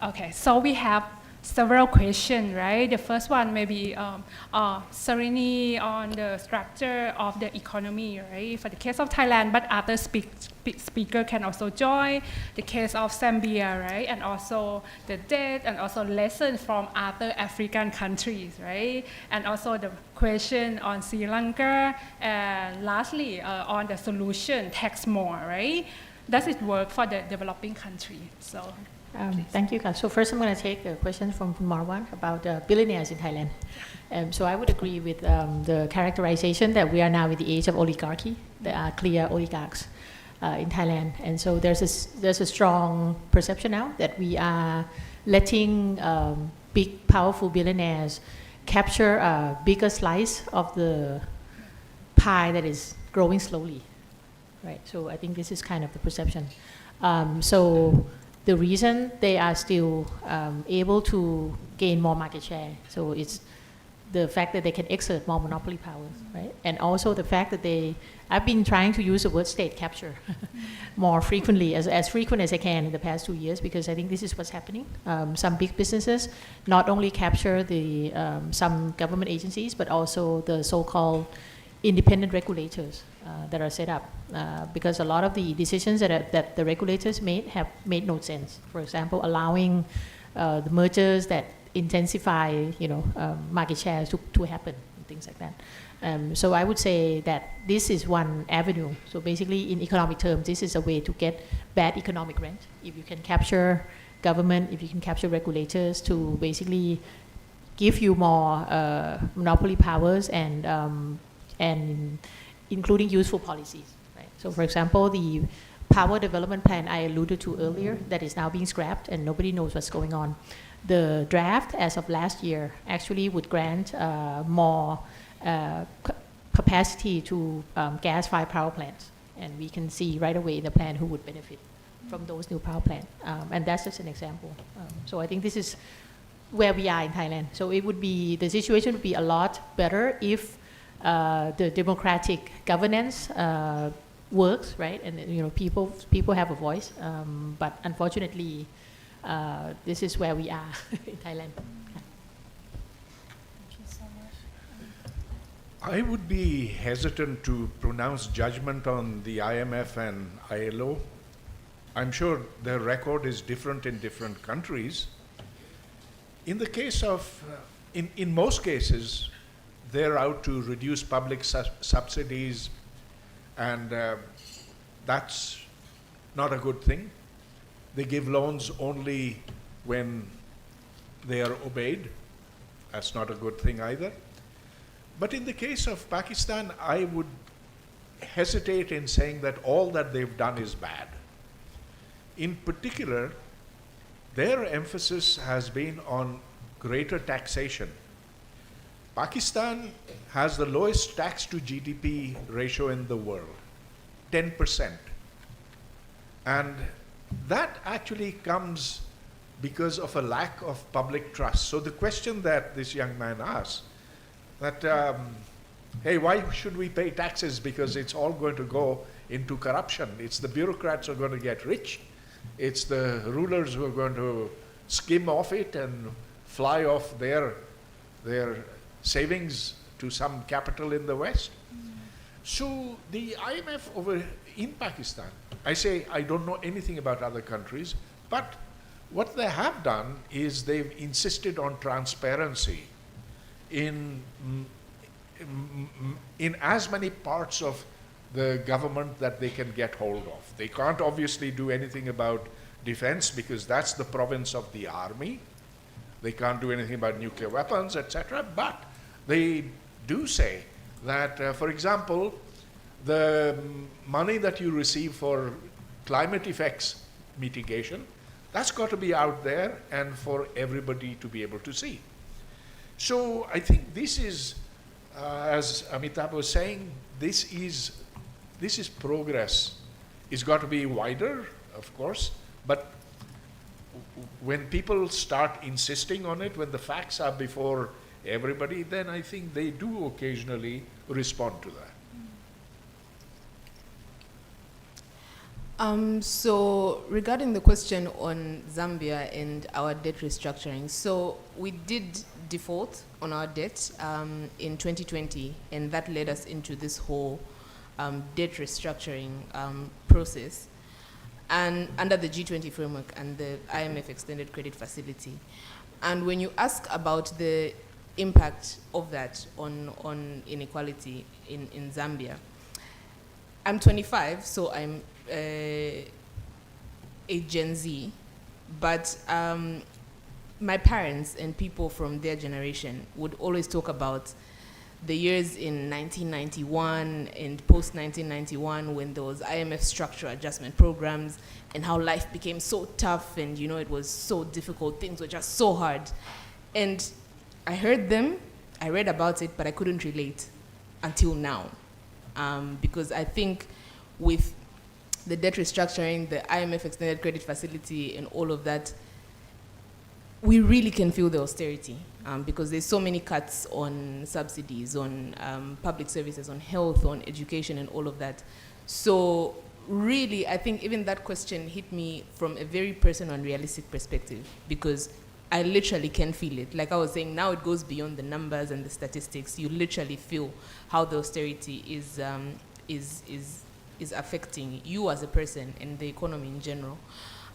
Okay, so we have several questions, right? The first one maybe Sarini on the structure of the economy, right? For the case of Thailand, but other speaker can also join. The case of Zambia, right? And also the debt, and also lessons from other African countries, right? And also the question on Sri Lanka, and lastly on the solution, tax more, right? Does it work for the developing country? So. Thank you, Carl. So first I'm going to take a question from Marwan about billionaires in Thailand. So I would agree with the characterization that we are now in the age of oligarchy. There are clear oligarchs in Thailand. And so there's a strong perception now that we are letting big, powerful billionaires capture a bigger slice of the pie that is growing slowly, right? So I think this is kind of the perception. So the reason they are still able to gain more market share, so it's the fact that they can exert more monopoly powers, right? And also the fact that I've been trying to use the word state capture more frequently, as frequent as I can in the past 2 years, because I think this is what's happening. Some big businesses not only capture some government agencies, but also the so-called independent regulators that are set up, because a lot of the decisions that the regulators made have made no sense. For example, allowing the mergers that intensify, market shares to happen, and things like that. So I would say that this is one avenue. So basically, in economic terms, this is a way to get bad economic rent. If you can capture government, if you can capture regulators to basically give you more monopoly powers and including useful policies, right? So for example, the power development plan I alluded to earlier that is now being scrapped and nobody knows what's going on. The draft as of last year actually would grant more capacity to gas-fired power plants. And we can see right away in the plan who would benefit from those new power plants. And that's just an example. So I think this is where we are in Thailand. So the situation would be a lot better if the democratic governance works, right? And people have a voice. But unfortunately, this is where we are in Thailand. I would be hesitant to pronounce judgment on the IMF and ILO. I'm sure their record is different in different countries. In the case of, in most cases, they're out to reduce public subsidies, and that's not a good thing. They give loans only when they are obeyed. That's not a good thing either. But in the case of Pakistan, I would hesitate in saying that all that they've done is bad. In particular, their emphasis has been on greater taxation. Pakistan has the lowest tax to GDP ratio in the world, 10%. And that actually comes because of a lack of public trust. So the question that this young man asked, that, hey, why should we pay taxes? Because it's all going to go into corruption. It's the bureaucrats who are going to get rich. It's the rulers who are going to skim off it and fly off their savings to some capital in the West. So the IMF over in Pakistan, I say I don't know anything about other countries, but what they have done is they've insisted on transparency in as many parts of the government that they can get hold of. They can't obviously do anything about defense because that's the province of the army. They can't do anything about nuclear weapons, etc. But they do say that, for example, the money that you receive for climate effects mitigation, that's got to be out there and for everybody to be able to see. So I think this is, as Amitabh was saying, this is progress. It's got to be wider, of course, but when people start insisting on it, when the facts are before everybody, then I think they do occasionally respond to that. So regarding the question on Zambia and our debt restructuring, so we did default on our debt in 2020, and that led us into this whole debt restructuring process, and under the G20 framework and the IMF extended credit facility. And when you ask about the impact of that on inequality in Zambia, I'm 25, so I'm a Gen Z, but my parents and people from their generation would always talk about the years in 1991 and post-1991 when there was IMF structural adjustment programs and how life became so tough and, it was so difficult, things were just so hard. And I heard them, I read about it, but I couldn't relate until now. Because I think with the debt restructuring, the IMF extended credit facility, and all of that, we really can feel the austerity because there's so many cuts on subsidies, on public services, on health, on education, and all of that. So really, I think even that question hit me from a very personal and realistic perspective because I literally can feel it. Like I was saying, now it goes beyond the numbers and the statistics. You literally feel how the austerity is affecting you as a person and the economy in general.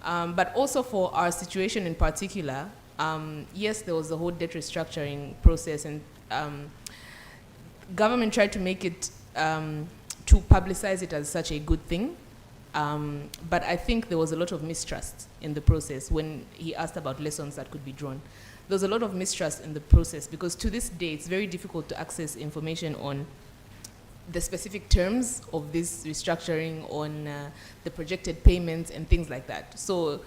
But also for our situation in particular, yes, there was the whole debt restructuring process, and government tried to make it, to publicize it as such a good thing. But I think there was a lot of mistrust in the process when he asked about lessons that could be drawn. There was a lot of mistrust in the process because to this day, it's very difficult to access information on the specific terms of this restructuring, on the projected payments and things like that. So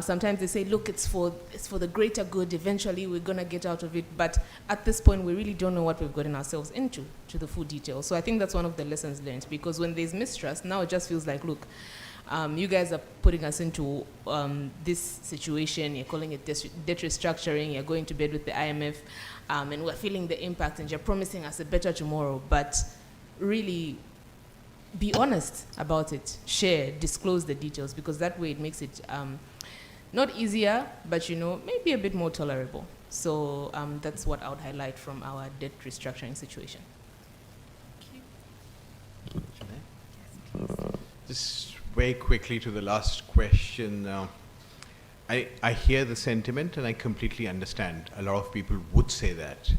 sometimes they say, look, it's for the greater good. Eventually, we're going to get out of it. But at this point, we really don't know what we've gotten ourselves into, to the full detail. So I think that's one of the lessons learned, because when there's mistrust, now it just feels like, look, you guys are putting us into this situation. You're calling it debt restructuring. You're going to bed with the IMF. And we're feeling the impact, and you're promising us a better tomorrow. But really, be honest about it. Share, disclose the details, because that way it makes it not easier, but maybe a bit more tolerable. So that's what I would highlight from our debt restructuring situation. Just very quickly to the last question. I hear the sentiment and I completely understand. A lot of people would say that.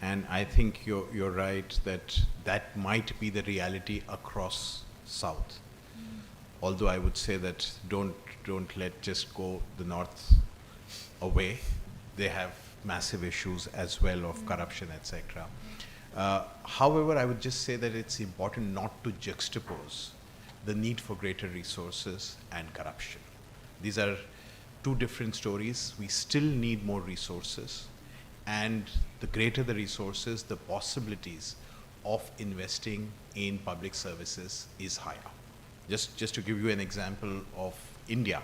And I think you're right that might be the reality across South. Although I would say that don't let just go the North away. They have massive issues as well of corruption, etc. However, I would just say that it's important not to juxtapose the need for greater resources and corruption. These are two different stories. We still need more resources, and the greater the resources, the possibilities of investing in public services is higher. Just to give you an example of India,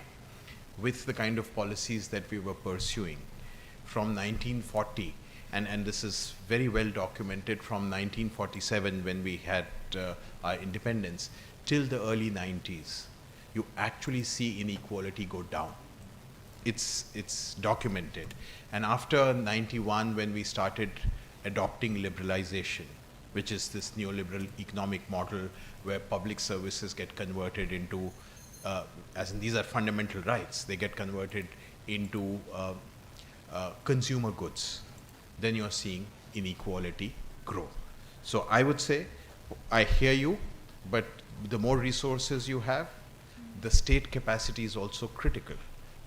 with the kind of policies that we were pursuing from 1940, and this is very well documented from 1947 when we had our independence, till the early 90s, you actually see inequality go down. It's documented. And after 91, when we started adopting liberalization, which is this neoliberal economic model where public services get converted into, as in these are fundamental rights, they get converted into consumer goods, then you're seeing inequality grow. So I would say, I hear you, but the more resources you have, the state capacity is also critical.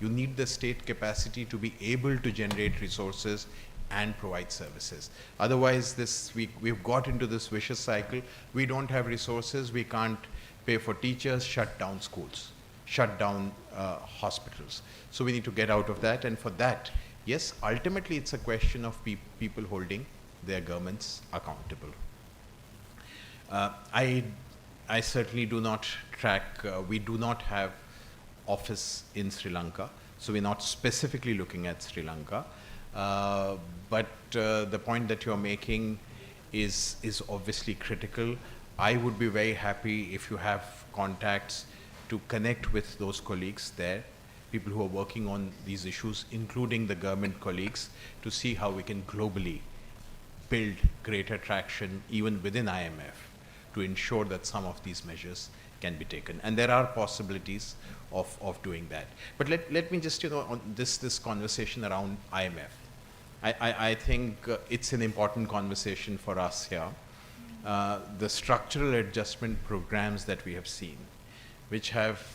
You need the state capacity to be able to generate resources and provide services. Otherwise, we've got into this vicious cycle. We don't have resources, we can't pay for teachers, shut down schools, shut down hospitals. So we need to get out of that, and for that, yes, ultimately it's a question of people holding their governments accountable. I certainly do not track, we do not have office in Sri Lanka, so we're not specifically looking at Sri Lanka. But the point that you're making is obviously critical. I would be very happy if you have contacts to connect with those colleagues there, people who are working on these issues, including the government colleagues, to see how we can globally build greater traction even within IMF to ensure that some of these measures can be taken. And there are possibilities of doing that. But let me just, on this conversation around IMF, I think it's an important conversation for us here. The structural adjustment programs that we have seen, which have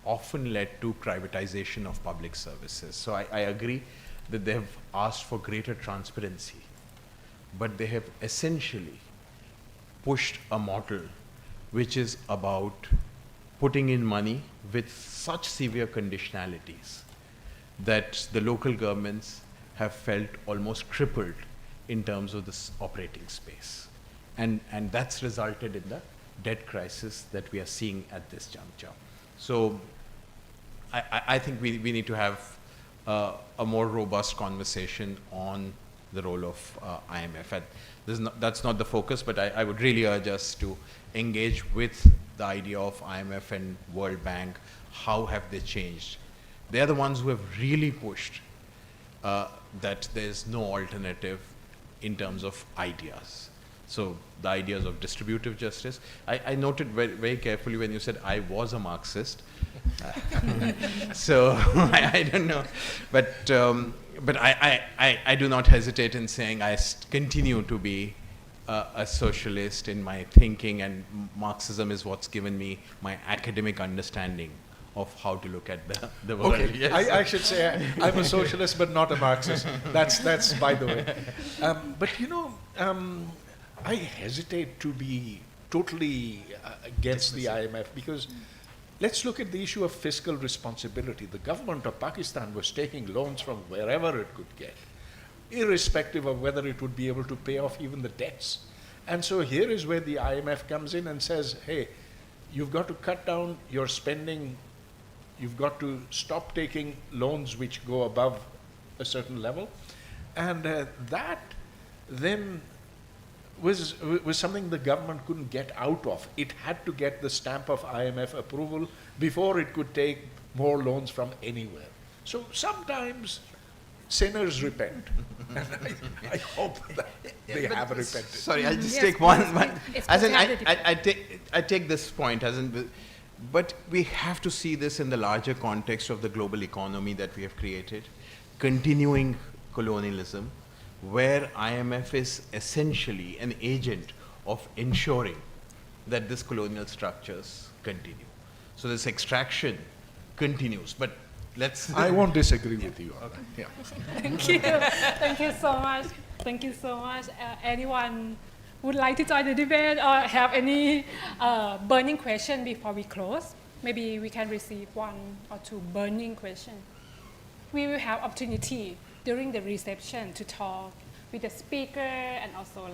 often led to privatization of public services. So I agree that they have asked for greater transparency, but they have essentially pushed a model which is about putting in money with such severe conditionalities that the local governments have felt almost crippled in terms of this operating space. And that's resulted in the debt crisis that we are seeing at this juncture. So I think we need to have a more robust conversation on the role of IMF. And that's not the focus, but I would really urge us to engage with the idea of IMF and World Bank. How have they changed? They are the ones who have really pushed that there's no alternative in terms of ideas. So the ideas of distributive justice. I noted very, very carefully when you said I was a Marxist. So I don't know, but I do not hesitate in saying I continue to be a socialist in my thinking, and Marxism is what's given me my academic understanding of how to look at the world. Okay, Yes. I should say I'm a socialist but not a Marxist. That's by the way. But you know, I hesitate to be totally against the IMF, because let's look at the issue of fiscal responsibility. The government of Pakistan was taking loans from wherever it could get, irrespective of whether it would be able to pay off even the debts. And so here is where the IMF comes in and says, hey, you've got to cut down your spending, you've got to stop taking loans which go above a certain level. And that then was something the government couldn't get out of. It had to get the stamp of IMF approval before it could take more loans from anywhere. So sometimes sinners repent. And I hope that they have repented. Sorry, I'll just Yes, take one. it's As in, totality. I take this point as in, but we have to see this in the larger context of the global economy that we have created, continuing colonialism, where IMF is essentially an agent of ensuring that these colonial structures continue. So this extraction continues, but let's... I won't disagree with you on that. Yeah. Thank you. Thank you so much. Thank you so much. Anyone would like to join the debate or have any burning question before we close? Maybe we can receive one or two burning questions. We will have opportunity during the reception to talk with the speaker and also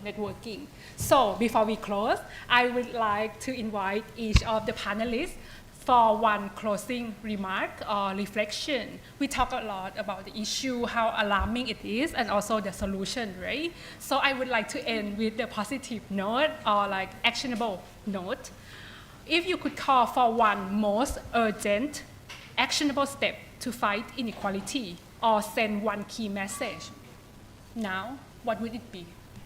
networking. So before we close, I would like to invite each of the panelists for one closing remark or reflection. We talk a lot about the issue, how alarming it is, and also the solution, right? So I would like to end with the positive note or actionable note. If you could call for one most urgent, actionable step to fight inequality, or send one key message, now, what would it be?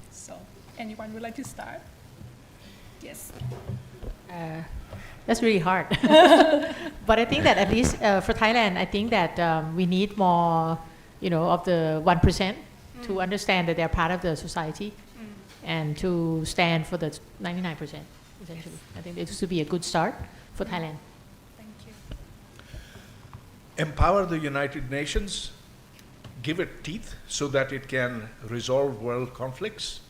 So, anyone would like to start? Yes. That's really hard. But I think that at least for Thailand, I think that we need more, of the 1% to understand that they're part of the society and to stand for the 99%, essentially. I think this would be a good start for Thailand. Thank you. Empower the United Nations, give it teeth so that it can resolve world conflicts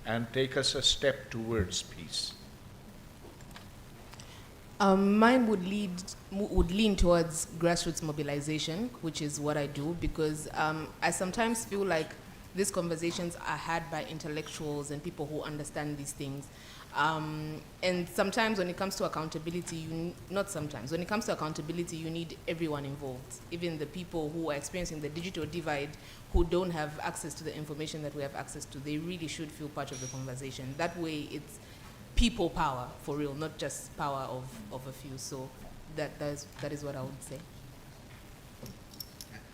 and take us a step towards peace. Mine would lean towards grassroots mobilization, which is what I do, because I sometimes feel like these conversations are had by intellectuals and people who understand these things. And sometimes when it comes to accountability, when it comes to accountability, you need everyone involved, even the people who are experiencing the digital divide, who don't have access to the information that we have access to. They really should feel part of the conversation. That way it's people power, for real, not just power of a few. So that is what I would say.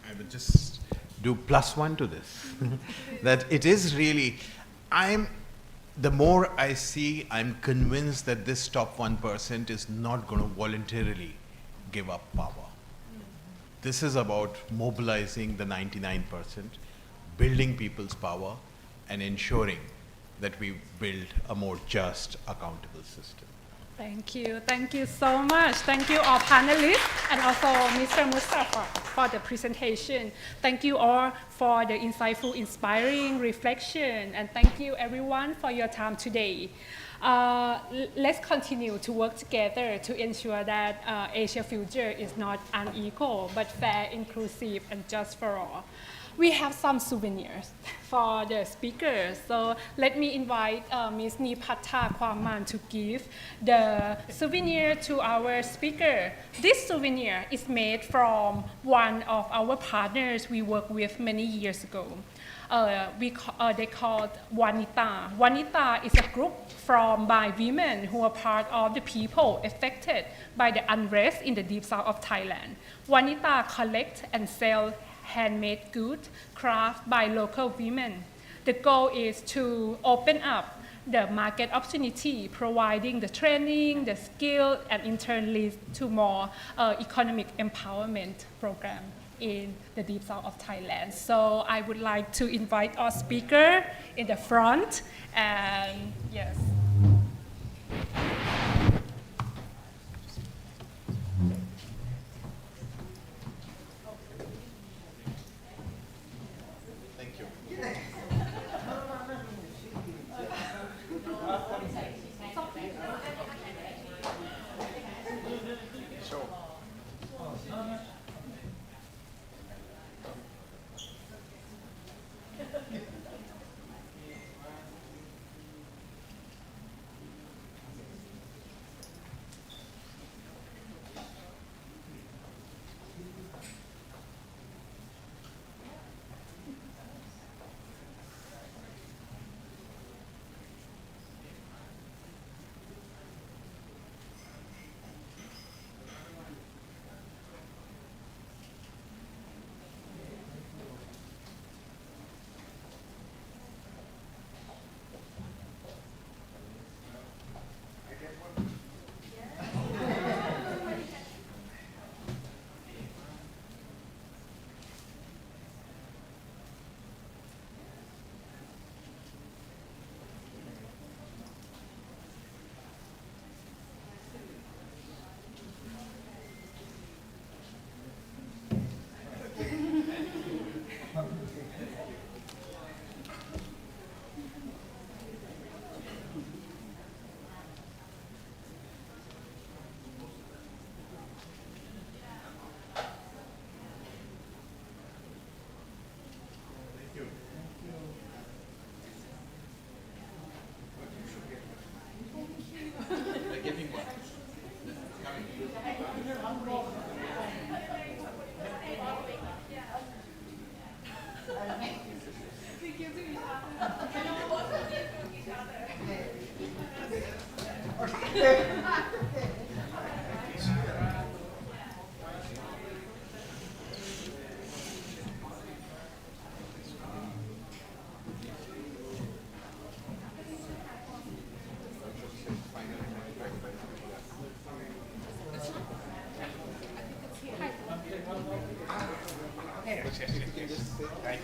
I would just do +1 to this. That it is really, the more I see, I'm convinced that this top 1% is not going to voluntarily give up power. This is about mobilizing the 99%, building people's power, and ensuring that we build a more just, accountable system. Thank you. Thank you so much. Thank you all panelists and also Mr. Mustafa for the presentation. Thank you all for the insightful, inspiring reflection. And thank you everyone for your time today. Let's continue to work together to ensure that Asia future is not unequal, but fair, inclusive, and just for all. we have some souvenirs for the speakers. So let me invite Ms. Nipatta Kwaman to give the souvenir to our speaker. This souvenir is made from one of our partners we worked with many years ago. They called Wanita. Wanita is a group from by women who are part of the people affected by the unrest in the deep south of Thailand. Wanita collect and sell handmade goods crafted by local women. The goal is to open up the market opportunity, providing the training, the skill, and in turn leads to more economic empowerment program in the deep south of Thailand. So I would like to invite our speaker in the front, and yes. Thank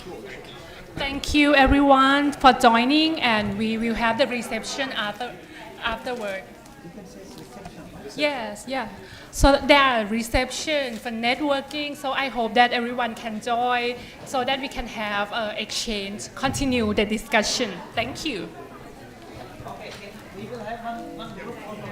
you. Thank you everyone for joining, and we will have the reception afterward. Yes, yeah. So there are reception for networking, so I hope that everyone can join so that we can have exchange, continue the discussion. Thank you. Okay, we will have one group photo.